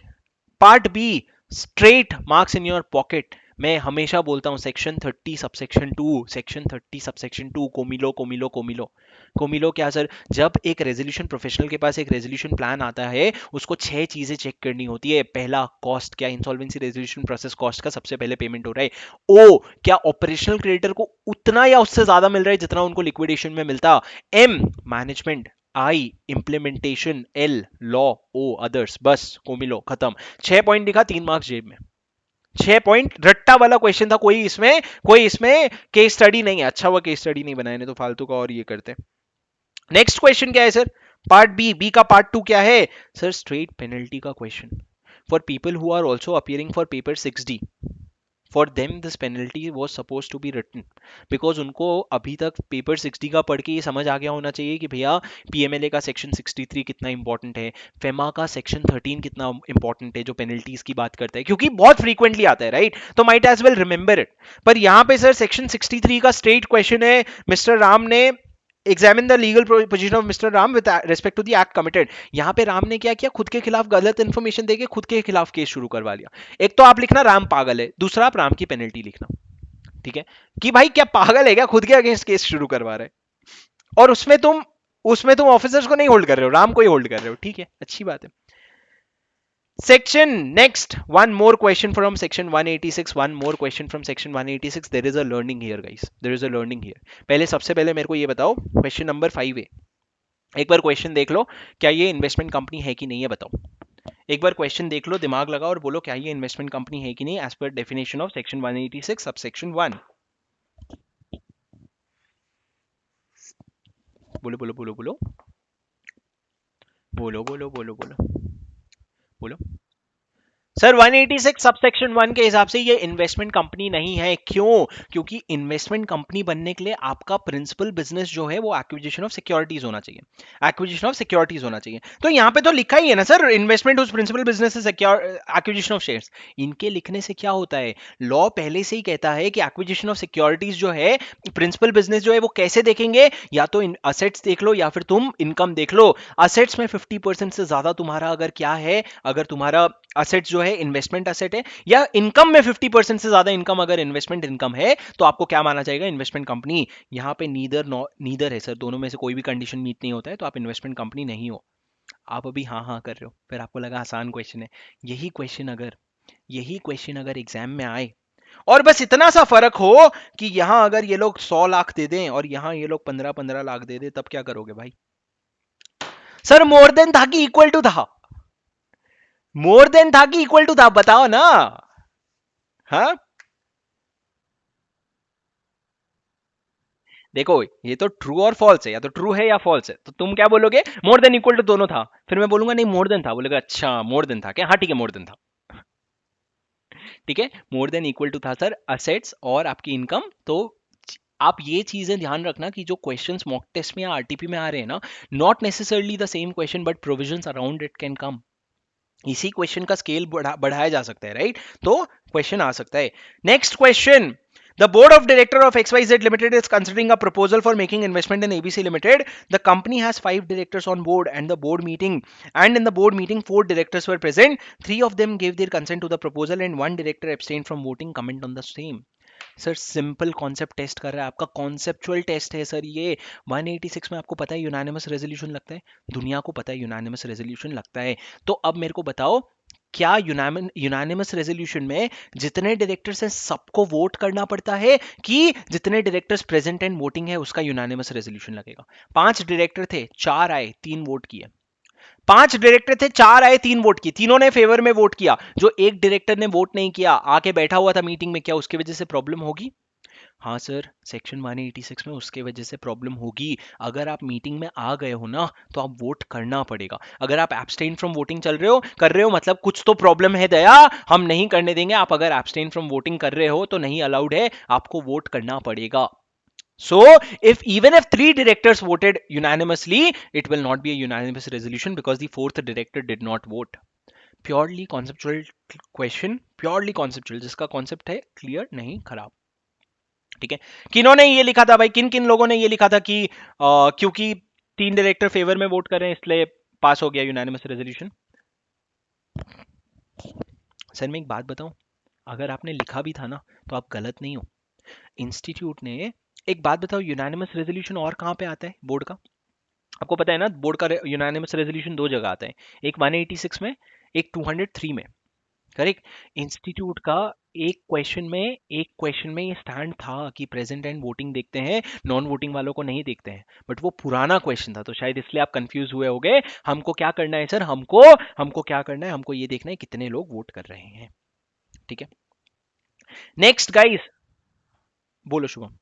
Speaker 1: part B, straight marks in your pocket. मैं हमेशा बोलता हूं सेक्शन 30 सबसेक्शन 2, सेक्शन 30 सबसेक्शन 2, कोमिलो कोमिलो कोमिलो। कोमिलो क्या सर? जब एक रेजोल्यूशन प्रोफेशनल के पास एक रेजोल्यूशन प्लान आता है, उसको 6 चीजें चेक करनी होती है। पहला, कॉस्ट, क्या इंसॉल्वेंसी रेजोल्यूशन प्रोसेस कॉस्ट का सबसे पहले पेमेंट हो रहा है। ओ, क्या ऑपरेशनल क्रेडिटर को उतना या उससे ज्यादा मिल रहा है जितना उनको लिक्विडेशन में मिलता। M, management. I, implementation. L, law. O, others. बस कोमिलो खत्म। 6 पॉइंट दिखा, 3 मार्क्स जेब में। 6 पॉइंट, रट्टा वाला क्वेश्चन था, कोई इसमें केस स्टडी नहीं है। अच्छा हुआ केस स्टडी नहीं बनाया, नहीं तो फालतू का और ये करते। नेक्स्ट क्वेश्चन क्या है सर? पार्ट बी, बी का पार्ट 2 क्या है सर? स्ट्रेट पेनल्टी का question for people who are also appearing for paper 6D। For them this penalty was suppose to be written, because उनको अभी तक पेपर 60 का पढ़ के ये समझ आ गया होना चाहिए कि भैया पीएमएलए का सेक्शन 63 कितना इंपॉर्टेंट है, फेमा का सेक्शन 13 कितना इंपॉर्टेंट है, जो पेनल्टीज की बात करता है, क्योंकि बहुत फ्रीक्वेंटली आता है, राइट? तो might as well remember it. पर यहां पे सर सेक्शन 63 का स्ट्रेट क्वेश्चन है। मिस्टर राम ने examine the legal position of mister Ram with respect to the act committed. यहां पे राम ने क्या किया? खुद के खिलाफ गलत इंफॉर्मेशन देके खुद के खिलाफ केस शुरू करवा लिया। एक तो आप लिखना राम पागल है, दूसरा आप राम की पेनल्टी लिखना, ठीक है? कि भाई क्या पागल है क्या, खुद के अगेंस्ट केस शुरू करवा रहे हैं, और उसमें तुम ऑफिसर्स को नहीं होल्ड कर रहे हो, राम को ही होल्ड कर रहे हो, ठीक है? अच्छी बात है। Section next, one more question from section 186, one more question from section 186. There is a learning here guys, there is a learning here. सबसे पहले मेरे को ये बताओ, क्वेश्चन नंबर 5 है, एक बार क्वेश्चन देख लो, क्या ये इन्वेस्टमेंट कंपनी है कि नहीं है, बताओ। एक बार क्वेश्चन देख लो, दिमाग लगाओ और बोलो क्या ये इन्वेस्टमेंट कंपनी है कि नहीं, as per definition of section 186 subsection 1। बोलो बोलो बोलो बोलो बोलो बोलो बोलो बोलो बोलो। सर 186 सबसेक्शन 1 के हिसाब से ये इन्वेस्टमेंट कंपनी नहीं है। क्यों? क्योंकि इन्वेस्टमेंट कंपनी बनने के लिए आपका प्रिंसिपल बिजनेस जो है वो एक्विजिशन ऑफ सिक्योरिटीज होना चाहिए, एक्विजिशन ऑफ सिक्योरिटीज होना चाहिए। तो यहाँ पे तो लिखा ही है ना सर, इन्वेस्टमेंट उस principal business is acquisition of shares. इनके लिखने से क्या होता है, लॉ पहले से ही कहता है कि एक्विजिशन ऑफ सिक्योरिटीज जो है, प्रिंसिपल बिजनेस जो है वो कैसे देखेंगे, या तो असेट्स देख लो या फिर तुम इनकम देख लो। असेट्स में 50% से ज्यादा तुम्हारा अगर क्या है, अगर तुम्हारा असेट जो है इन्वेस्टमेंट असेट है, या इनकम में 50% से ज्यादा इनकम अगर इन्वेस्टमेंट इनकम है, तो आपको क्या माना जाएगा, इन्वेस्टमेंट कंपनी। यहां पे नीदर नीदर है सर, दोनों में से कोई भी कंडीशन मीट नहीं होता है, तो आप इन्वेस्टमेंट कंपनी नहीं हो। आप अभी हाँ हाँ कर रहे हो, फिर आपको लगा आसान क्वेश्चन है। यही क्वेश्चन अगर एग्जाम में आए, और बस इतना सा फर्क हो कि यहां अगर ये लोग 100 लाख दे दें और यहां ये लोग 15-15 लाख दे दें, तब क्या करोगे भाई? सर मोर देन था कि इक्वल टू था? मोर देन था कि इक्वल टू था, बताओ ना। हाँ, देखो ये तो ट्रू और फॉल्स है, या तो ट्रू है या फॉल्स है, तो तुम क्या बोलोगे? मोर देन इक्वल टू दोनों था। फिर मैं बोलूंगा नहीं मोर देन था, बोलेगा अच्छा मोर देन था क्या? हाँ ठीक है, मोर देन था। ठीक है, मोर देन इक्वल टू था सर, असेट्स और आपकी इनकम। तो आप ये चीजें ध्यान रखना कि जो क्वेश्चंस मॉक टेस्ट में या आरटीपी में आ रहे हैं ना, not necessarily the same question but provisions around it can come. इसी क्वेश्चन का स्केल बढ़ाया जा सकता है, राइट? तो क्वेश्चन आ सकता है। Next question, the board of director of XYZ Limited is considering a proposal for making investment in ABC Limited. The company has 5 directors on board, and in the board meeting 4 directors were present. 3 of them gave their consent to the proposal and 1 director abstained from voting. Comment on the same. Sir simple concept test कर रहा है आपका, conceptual test है sir ये। 186 में आपको पता है यूनानिमस रेजोल्यूशन लगता है, दुनिया को पता है यूनानिमस रेजोल्यूशन लगता है। तो अब मेरे को बताओ, क्या यूनानिमस रेजोल्यूशन में जितने डायरेक्टर्स हैं सबको वोट करना पड़ता है, कि जितने डायरेक्टर्स प्रेजेंट एंड वोटिंग है उसका यूनानिमस रेजोल्यूशन लगेगा? 5 डायरेक्टर थे, 4 आए, 3 वोट किए। 5 डायरेक्टर थे, 4 आए, 3 वोट किए, तीनों ने फेवर में वोट किया। जो एक डायरेक्टर ने वोट नहीं किया, आके बैठा हुआ था मीटिंग में, क्या उसकी वजह से प्रॉब्लम होगी? हाँ सर, सेक्शन 186 में उसके वजह से प्रॉब्लम होगी। अगर आप मीटिंग में आ गए हो ना, तो आप वोट करना पड़ेगा। अगर आप एब्सटेन फ्रॉम वोटिंग कर रहे हो, मतलब कुछ तो प्रॉब्लम है दया, हम नहीं करने देंगे। आप अगर एब्सटेन फ्रॉम वोटिंग कर रहे हो तो नहीं अलाउड है, आपको वोट करना पड़ेगा। So, if even if 3 directors voted unanimously, it will not be a unanimous resolution because the 4th director did not vote. Purely conceptual question, purely conceptual, जिसका concept है clear नहीं खराब। ठीक है, किन्होंने ये लिखा था भाई, किन किन लोगों ने ये लिखा था कि क्योंकि 3 डायरेक्टर फेवर में वोट कर रहे हैं इसलिए पास हो गया यूनानिमस रेजोल्यूशन। सर मैं एक बात बताऊं, अगर आपने लिखा भी था ना तो आप गलत नहीं हो। इंस्टीट्यूट ने, एक बात बताओ, यूनानिमस रेजोल्यूशन और कहाँ पे आता है बोर्ड का? आपको पता है ना, बोर्ड का यूनानिमस रेजोल्यूशन दो जगह आता है, एक 186 में, एक 203 में, करेक्ट। इंस्टीट्यूट का एक क्वेश्चन में ये स्टैंड था कि प्रेजेंट एंड वोटिंग देखते हैं, नॉन वोटिंग वालों को नहीं देखते हैं, बट वो पुराना क्वेश्चन था तो शायद इसलिए आप कंफ्यूज हुए होगे। हमको क्या करना है सर, हमको हमको क्या करना है, हमको ये देखना है कितने लोग वोट कर रहे हैं। ठीक है, नेक्स्ट गाइस, बोलो शुभम।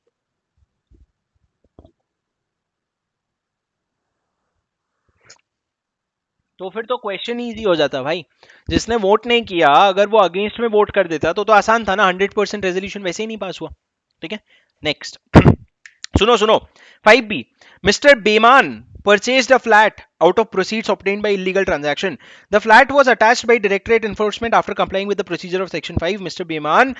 Speaker 1: तो फिर तो क्वेश्चन इजी हो जाता भाई, जिसने वोट नहीं किया अगर वो अगेंस्ट में वोट कर देता तो आसान था ना, 100% रेजोल्यूशन वैसे ही नहीं पास हुआ। ठीक है, नेक्स्ट। सुनो सुनो, 5B, मिस्टर बेमान purchased a flat out of proceeds obtained by illegal transaction. The flat was attached by Directorate Enforcement after complying with the procedure of Section 5. Mr. Beman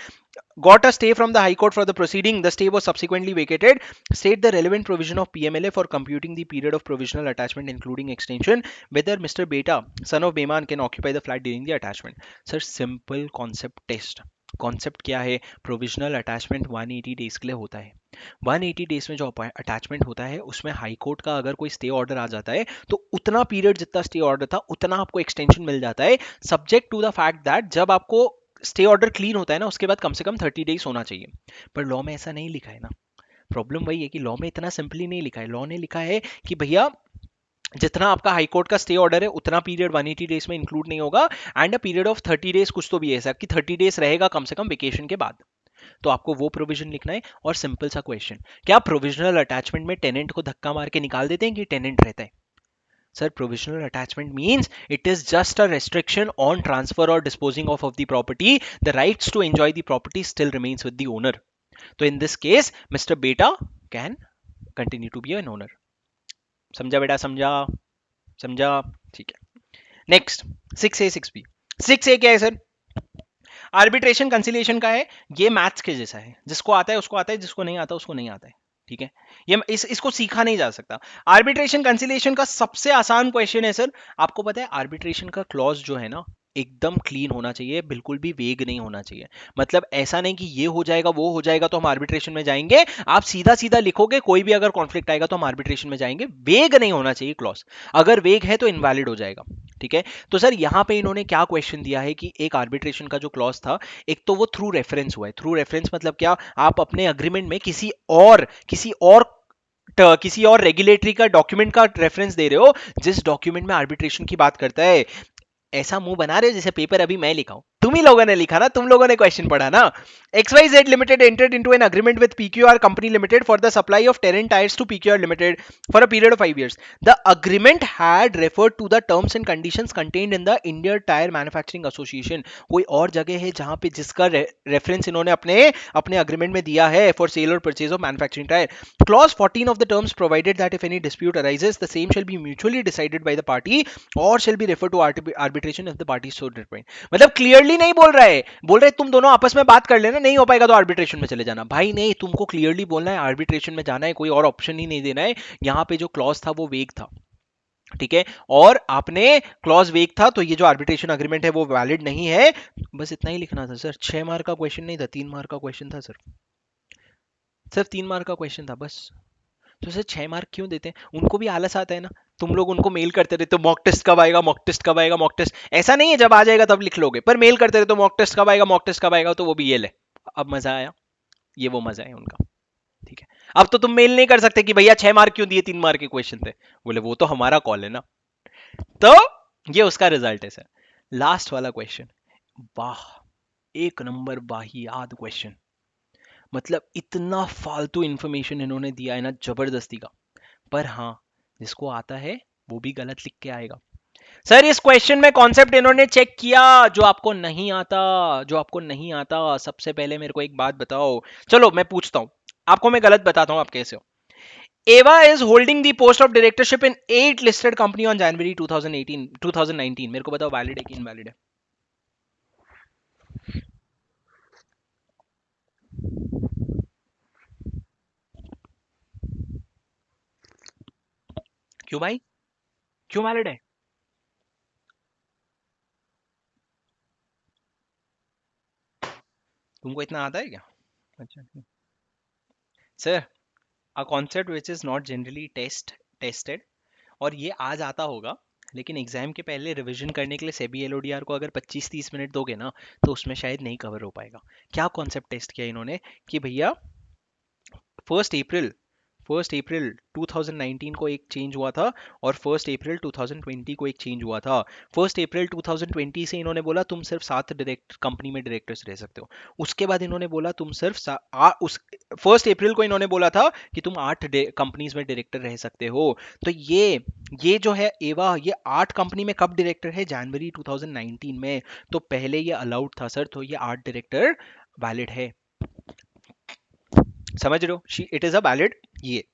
Speaker 1: got a stay from the High Court for the proceeding. The stay was subsequently vacated. State the relevant provision of PMLA for computing the period of provisional attachment, including extension. Whether Mr. Beta, son of Beman, can occupy the flat during the attachment. Sir, simple concept test. Concept क्या है, provisional attachment 180 days के लिए होता है। 180 days में जो attachment होता है उसमें हाई कोर्ट का अगर कोई स्टे ऑर्डर आ जाता है तो उतना पीरियड जितना स्टे ऑर्डर था उतना आपको एक्सटेंशन मिल जाता है, subject to the fact that जब आपको स्टे ऑर्डर क्लीन होता है ना उसके बाद कम से कम 30 डेज होना चाहिए। पर लॉ में ऐसा नहीं लिखा है ना, प्रॉब्लम वही है कि लॉ में इतना सिंपली नहीं लिखा है। लॉ ने लिखा है कि भैया जितना आपका हाई कोर्ट का स्टे ऑर्डर है उतना पीरियड 180 डेज में इंक्लूड नहीं होगा, and a period of 30 days कुछ तो भी है ऐसा कि 30 डेज रहेगा कम से कम वेकेशन के बाद। तो आपको वो प्रोविजन लिखना है। और सिंपल सा क्वेश्चन, क्या प्रोविजनल अटैचमेंट में टेनेंट को धक्का मार के निकाल देते हैं कि टेनेंट रहता है? Sir, provisional attachment means it is just a restriction on transfer और disposing of the property, the rights to enjoy the property still remains with the owner. तो in this case mister Beta can continue to be an owner. समझा बेटा, समझा? समझा? ठीक है, next. 6A 6B। 6A क्या है सर? आर्बिट्रेशन कंसिलिएशन का है। ये मैथ्स के जैसा है, जिसको आता है उसको आता है, जिसको नहीं आता उसको नहीं आता है। ठीक है, ये इसको सीखा नहीं जा सकता। आर्बिट्रेशन कंसिलिएशन का सबसे आसान क्वेश्चन है सर, आपको पता है आर्बिट्रेशन का क्लॉज जो है ना एकदम क्लीन होना चाहिए, बिल्कुल भी वेग नहीं होना चाहिए। मतलब ऐसा नहीं कि ये हो जाएगा वो हो जाएगा तो हम आर्बिट्रेशन में जाएंगे, आप सीधा सीधा लिखोगे कोई भी अगर कॉन्फ्लिक्ट आएगा तो हम आर्बिट्रेशन में जाएंगे, वेग नहीं होना चाहिए क्लॉज। अगर वेग है तो इनवैलिड हो जाएगा। ठीक है, तो सर यहां पे इन्होंने क्या क्वेश्चन दिया है कि एक आर्बिट्रेशन का जो क्लॉज था, एक तो वो थ्रू रेफरेंस हुआ है। थ्रू रेफरेंस मतलब क्या, आप अपने अग्रीमेंट में किसी और रेगुलेटरी का डॉक्यूमेंट का रेफरेंस दे रहे हो जिस डॉक्यूमेंट में आर्बिट्रेशन की बात करता है। ऐसा मुंह बना रहे हो जैसे पेपर अभी मैं लिखा हूं, तुम ही लोगों ने लिखा ना, तुम लोगों ने क्वेश्चन पढ़ा ना। XYZ Limited entered into an agreement with PQR Company Limited for the supply of Terran tires to PQR Limited for a period of 5 years. The agreement had referred to the terms and conditions contained in the India Tire Manufacturing Association. कोई और जगह है जहां पे जिसका reference इन्होंने अपने अपने अग्रीमेंट में दिया है फॉर सेल और purchase of manufacturing tyre. Clause 14 of the terms provided that if any dispute arises, the same shall be mutually decided by the party or shall be referred to arbitration if the parties so determine. मतलब clearly नहीं बोल रहा है, बोल रहे तुम दोनों आपस में बात कर लेना, नहीं हो पाएगा तो आर्बिट्रेशन में चले जाना। भाई नहीं, तुमको क्लियरली बोलना है आर्बिट्रेशन में जाना है, कोई और ऑप्शन ही नहीं देना है। यहाँ पे जो क्लॉज था वो वेग था। ठीक है, और आपने क्लॉज वेग था तो ये जो आर्बिट्रेशन अग्रीमेंट है वो वैलिड नहीं है। बस इतना ही लिखना था सर, 6 मार्क का क्वेश्चन नहीं था, 3 मार्क का क्वेश्चन था सर, सिर्फ 3 मार्क का क्वेश्चन था बस। तो सर 6 मार्क क्यों देते हैं? उनको भी आलस आता है ना, तुम लोग उनको मेल करते रहते हो मॉक टेस्ट कब आएगा, मॉक टेस्ट कब आएगा, मॉक टेस्ट। ऐसा नहीं है जब आ जाएगा तब लिख लोगे, पर मेल करते रहते हो मॉक टेस्ट कब आएगा, मॉक टेस्ट कब आएगा, तो वो भी ये ले। अब मजा आया, ये वो मजा है उनका। ठीक है, अब तो तुम मेल नहीं कर सकते कि भैया 6 मार्क क्यों दिए, 3 मार्क के क्वेश्चन थे। बोले वो तो हमारा कॉल है ना। तो ये उसका रिजल्ट है सर। लास्ट वाला क्वेश्चन, वाह, एक नंबर वाहियात क्वेश्चन। मतलब इतना फालतू इंफॉर्मेशन इन्होंने दिया है ना, जबरदस्ती का। पर हाँ, जिसको आता है वो भी गलत लिख के आएगा। सर इस क्वेश्चन में कॉन्सेप्ट इन्होंने चेक किया, जो आपको नहीं आता, जो आपको नहीं आता। सबसे पहले मेरे को एक बात बताओ, चलो मैं पूछता हूं आपको, मैं गलत बताता हूं आप कैसे हो। एवा is holding the post of directorship in 8 listed company on January 2019। मेरे को बताओ वैलिड है कि इनवैलिड है? क्यों भाई, क्यों वैलिड है? तुमको इतना आता है क्या? अच्छा, sir, a concept which is not generally tested, और ये आज आता होगा, लेकिन एग्जाम के पहले रिवीजन करने के लिए सेबी एलओडीआर को अगर 25-30 मिनट दोगे ना, तो उसमें शायद नहीं कवर हो पाएगा। क्या कॉन्सेप्ट टेस्ट किया इन्होंने कि भैया, फर्स्ट अप्रैल फर्स्ट अप्रैल 2019 को एक चेंज हुआ था, और फर्स्ट अप्रैल 2020 को एक चेंज हुआ था। फर्स्ट अप्रैल 2020 से इन्होंने बोला तुम सिर्फ 7 डायरेक्ट कंपनी में डायरेक्टर्स रह सकते हो। उसके बाद इन्होंने बोला तुम सिर्फ उस फर्स्ट अप्रैल को इन्होंने बोला था कि तुम 8 कंपनीज में डायरेक्टर रह सकते हो। तो ये जो है एवा, ये 8 कंपनी में कब डायरेक्टर है? जनवरी 2019 में। तो पहले ये अलाउड था सर, तो ये 8 डायरेक्टर वैलिड है। समझ रहे हो? It is a valid. ये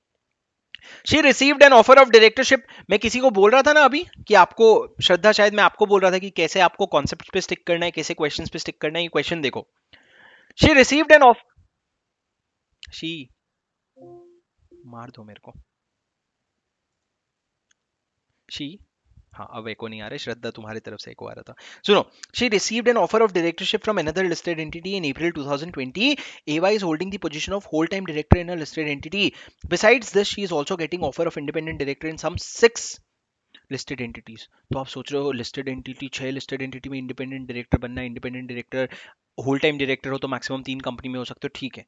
Speaker 1: she received an offer of directorship. मैं किसी को बोल रहा था ना अभी कि आपको, श्रद्धा शायद मैं आपको बोल रहा था कि कैसे आपको कॉन्सेप्ट पे स्टिक करना है, कैसे क्वेश्चंस पे स्टिक करना है। ये क्वेश्चन देखो, she received N of she मार दो मेरे को। शी हाँ, अब एको नहीं आ रहा है, श्रद्धा तुम्हारी तरफ से एको आ रहा था। सुनो, she received an offer of directorship from another listed entity in April 2020. AY is holding the position of whole time director in a listed entity. Besides this, she is also getting offer of independent director in some 6 listed entities. तो आप सोच रहे हो listed entity, 6 listed entity में independent director बनना है। Independent director whole time director हो तो मैक्सिमम 3 कंपनी में हो सकते हो, ठीक है।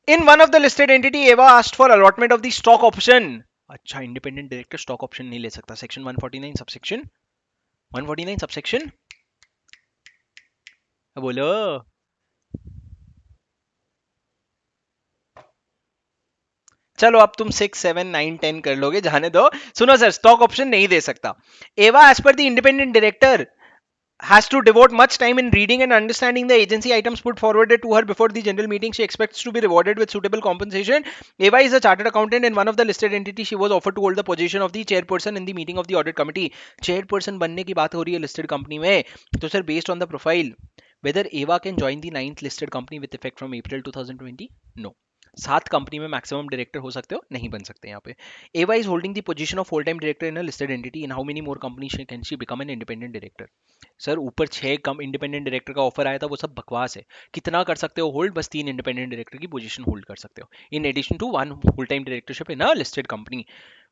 Speaker 1: In one of the listed entity Eva asked for allotment of the stock option. अच्छा, इंडिपेंडेंट डायरेक्टर स्टॉक ऑप्शन नहीं ले सकता, सेक्शन 149 सबसेक्शन 149 सबसेक्शन, बोलो। चलो अब तुम 6, 7, 9, 10 कर लोगे, जाने दो। सुनो सर, स्टॉक ऑप्शन नहीं दे सकता Eva as per the independent director has to devote much time in reading and understanding the agency items put forwarded to her before the general meeting. She expects to be rewarded with suitable compensation. Eva is a chartered accountant in one of the listed entities. She was offered to hold the position of the chairperson in the meeting of the audit committee. Chairperson बनने की बात हो रही है listed company में, तो sir based on the profile, whether Eva can join the 9th listed company with effect from April 2020? No. 7 company में maximum director हो सकते हो, नहीं बन सकते यहाँ पे। एवा is holding the position of full time director in a listed entity. In how many more company can she become an independent director? Sir ऊपर 6 कम इंडिपेंडेंट डायरेक्टर का ऑफर आया था, वो सब बकवास है। कितना कर सकते हो होल्ड? बस 3 इंडिपेंडेंट डायरेक्टर की पोजीशन होल्ड कर सकते हो, in addition to 1 full time directorship in a listed company.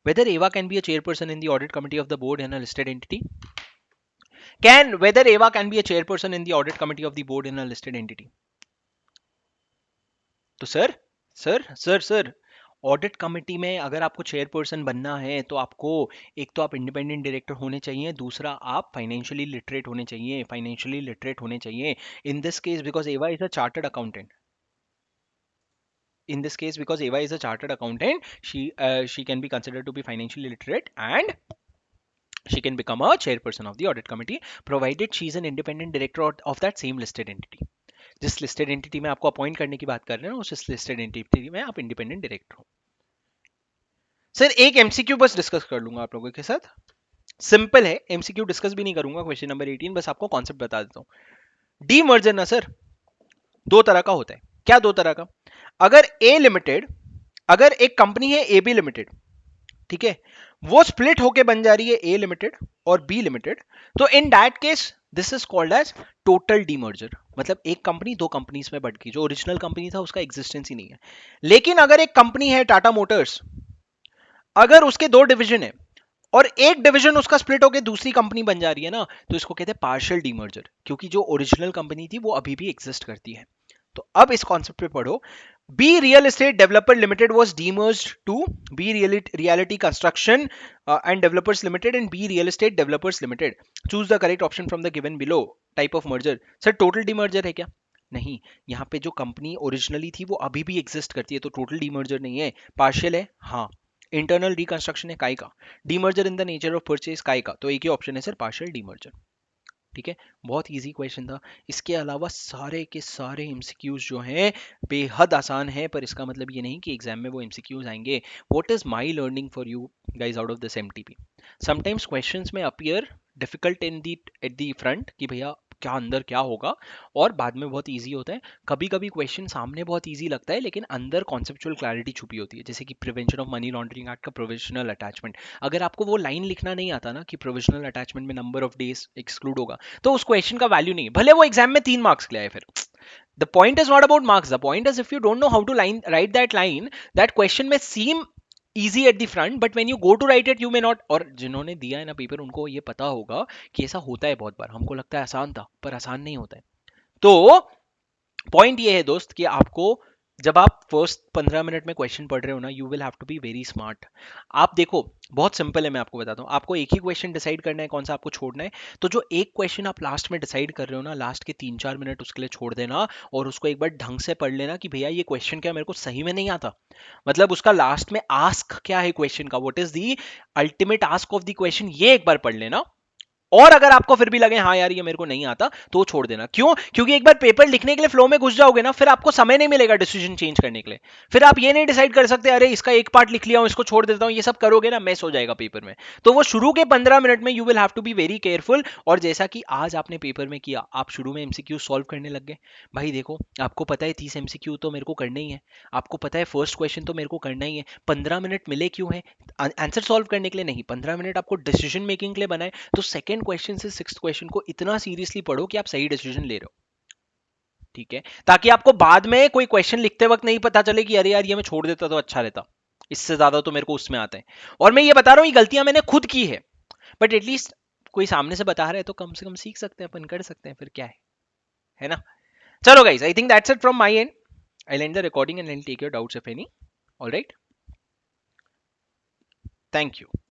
Speaker 1: Whether Eva can be a chairperson in the audit committee of the board in a listed entity? Whether Eva can be a chairperson in the audit committee of the board in a listed entity? तो sir audit committee में अगर आपको chairperson बनना है तो आपको, एक तो आप इंडिपेंडेंट डायरेक्टर होने चाहिए, दूसरा आप फाइनेंशियली लिटरेट होने चाहिए। इन दिस केस बिकॉज एवा is a chartered accountant, in this case because Eva is a chartered accountant, she can be considered to be financially literate, and she can become a chairperson of the audit committee provided she is an independent director of that same listed entity. जिस listed entity में आपको appoint करने की बात कर रहे हैं उस लिस्टेड एंटिटी में आप इंडिपेंडेंट डायरेक्टर हो। सर एक एमसीक्यू बस डिस्कस कर लूंगा आप लोगों के साथ, सिंपल है, एमसीक्यू डिस्कस भी नहीं करूंगा। क्वेश्चन नंबर 18, बस आपको कॉन्सेप्ट बता देता हूं। डी मर्जर ना सर दो तरह का होता है। क्या दो तरह का? अगर ए लिमिटेड, अगर एक कंपनी है ए बी लिमिटेड, ठीक है, वो स्प्लिट होके बन जा रही है ए लिमिटेड और बी लिमिटेड, तो in that case this is called as total demerger. मतलब एक कंपनी दो कंपनीज में बढ़ गई, जो ओरिजिनल कंपनी था उसका एग्जिस्टेंस ही नहीं है। लेकिन अगर एक कंपनी है टाटा मोटर्स, अगर उसके दो डिवीजन है और एक डिवीजन उसका स्प्लिट होकर दूसरी कंपनी बन जा रही है ना, तो इसको कहते हैं पार्शियल डीमर्जर, क्योंकि जो ओरिजिनल कंपनी थी वो अभी भी एग्जिस्ट करती है। तो अब इस कॉन्सेप्ट पे पढ़ो। B real estate developer limited was demerged to B reality construction and developers limited and B real estate developers limited. Choose the correct option from the given below. Type of merger, sir total demerger है क्या? नहीं, यहाँ पे जो company originally थी वो अभी भी एग्जिस्ट करती है, तो टोटल डीमर्जर नहीं है। पार्शियल है, हाँ। इंटरनल रिकंस्ट्रक्शन है, काय का? Demerger in the nature of purchase, काय का? तो एक ही ऑप्शन है सर, पार्शियल डीमर्जर। ठीक है, बहुत इजी क्वेश्चन था। इसके अलावा सारे के सारे एमसीक्यूज जो हैं बेहद आसान है, पर इसका मतलब ये नहीं कि एग्जाम में वो एमसीक्यूज आएंगे। What is my learning for you guys out of this MTP? Sometimes questions में appear difficult in the at the front कि भैया क्या अंदर क्या होगा, और बाद में बहुत ईजी होता है। कभी कभी क्वेश्चन सामने बहुत ईजी लगता है लेकिन अंदर कॉन्सेप्चुअल क्लैरिटी छुपी होती है, जैसे कि prevention of money laundering act का प्रोविजनल अटैचमेंट। अगर आपको वो लाइन लिखना नहीं आता ना कि प्रोविजनल अटैचमेंट में नंबर ऑफ डेज एक्सक्लूड होगा, तो उस क्वेश्चन का वैल्यू नहीं है, भले वो एग्जाम में 3 मार्क्स के लिए आए फिर। The point is not about marks. The point is if you don't know how to write that line, that question may seem easy at the front, but when you go to write it, you may not. और जिन्होंने दिया है ना paper, उनको ये पता होगा कि ऐसा होता है बहुत बार। हमको लगता है आसान था, पर आसान नहीं होता है। तो पॉइंट ये है दोस्त कि आपको, जब आप फर्स्ट 15 मिनट में क्वेश्चन पढ़ रहे हो ना, you will have to be very smart. आप देखो, बहुत सिंपल है, मैं आपको बताता हूँ। आपको एक ही क्वेश्चन डिसाइड करना है कौन सा आपको छोड़ना है। तो जो एक क्वेश्चन आप लास्ट में डिसाइड कर रहे हो ना, लास्ट के 3-4 मिनट उसके लिए छोड़ देना, और उसको एक बार ढंग से पढ़ लेना कि भैया ये क्वेश्चन क्या मेरे को सही में नहीं आता, मतलब उसका लास्ट में आस्क क्या है क्वेश्चन का, what is the ultimate ask of the question, ये एक बार पढ़ लेना। और अगर आपको फिर भी लगे हाँ यार ये मेरे को नहीं आता, तो छोड़ देना। क्यों? क्योंकि एक बार पेपर लिखने के लिए फ्लो में घुस जाओगे ना, फिर आपको समय नहीं मिलेगा डिसीजन चेंज करने के लिए। फिर आप ये नहीं डिसाइड कर सकते अरे इसका एक पार्ट लिख लिया हूं, इसको छोड़ देता हूं, ये सब करोगे ना, मेस हो जाएगा पेपर में। तो वो शुरू के 15 मिनट में you will have to be very careful. और जैसा कि आज आपने पेपर में किया, आप शुरू में एमसीक्यू सॉल्व करने लग गए। भाई देखो, आपको पता है 30 एमसीक्यू तो मेरे को करना ही है, आपको पता है फर्स्ट क्वेश्चन तो मेरे को करना ही है। 15 मिनट मिले क्यों है? आंसर सॉल्व करने के लिए नहीं, 15 मिनट आपको डिसीजन मेकिंग के लिए बनाए। तो सेकंड क्वेश्चन से सिक्स्थ क्वेश्चन को इतना सीरियसली पढ़ो कि आप सही डिसीजन ले रहे हो, ठीक है? ताकि आपको बाद में कोई क्वेश्चन लिखते वक्त नहीं पता चले कि अरे यार ये मैं छोड़ देता तो अच्छा रहता, इससे ज्यादा तो मेरे को उसमें आता है। और मैं ये बता रहा हूँ, ये गलतियां मैंने खुद की है, बट एटलीस्ट कोई सामने से बता रहा है तो कम से कम सीख सकते हैं अपन, कर सकते हैं, फिर क्या है ना? चलो guys, I think that's it from my and. I'll end the recording and I'll take your doubts if any. All right. Thank you.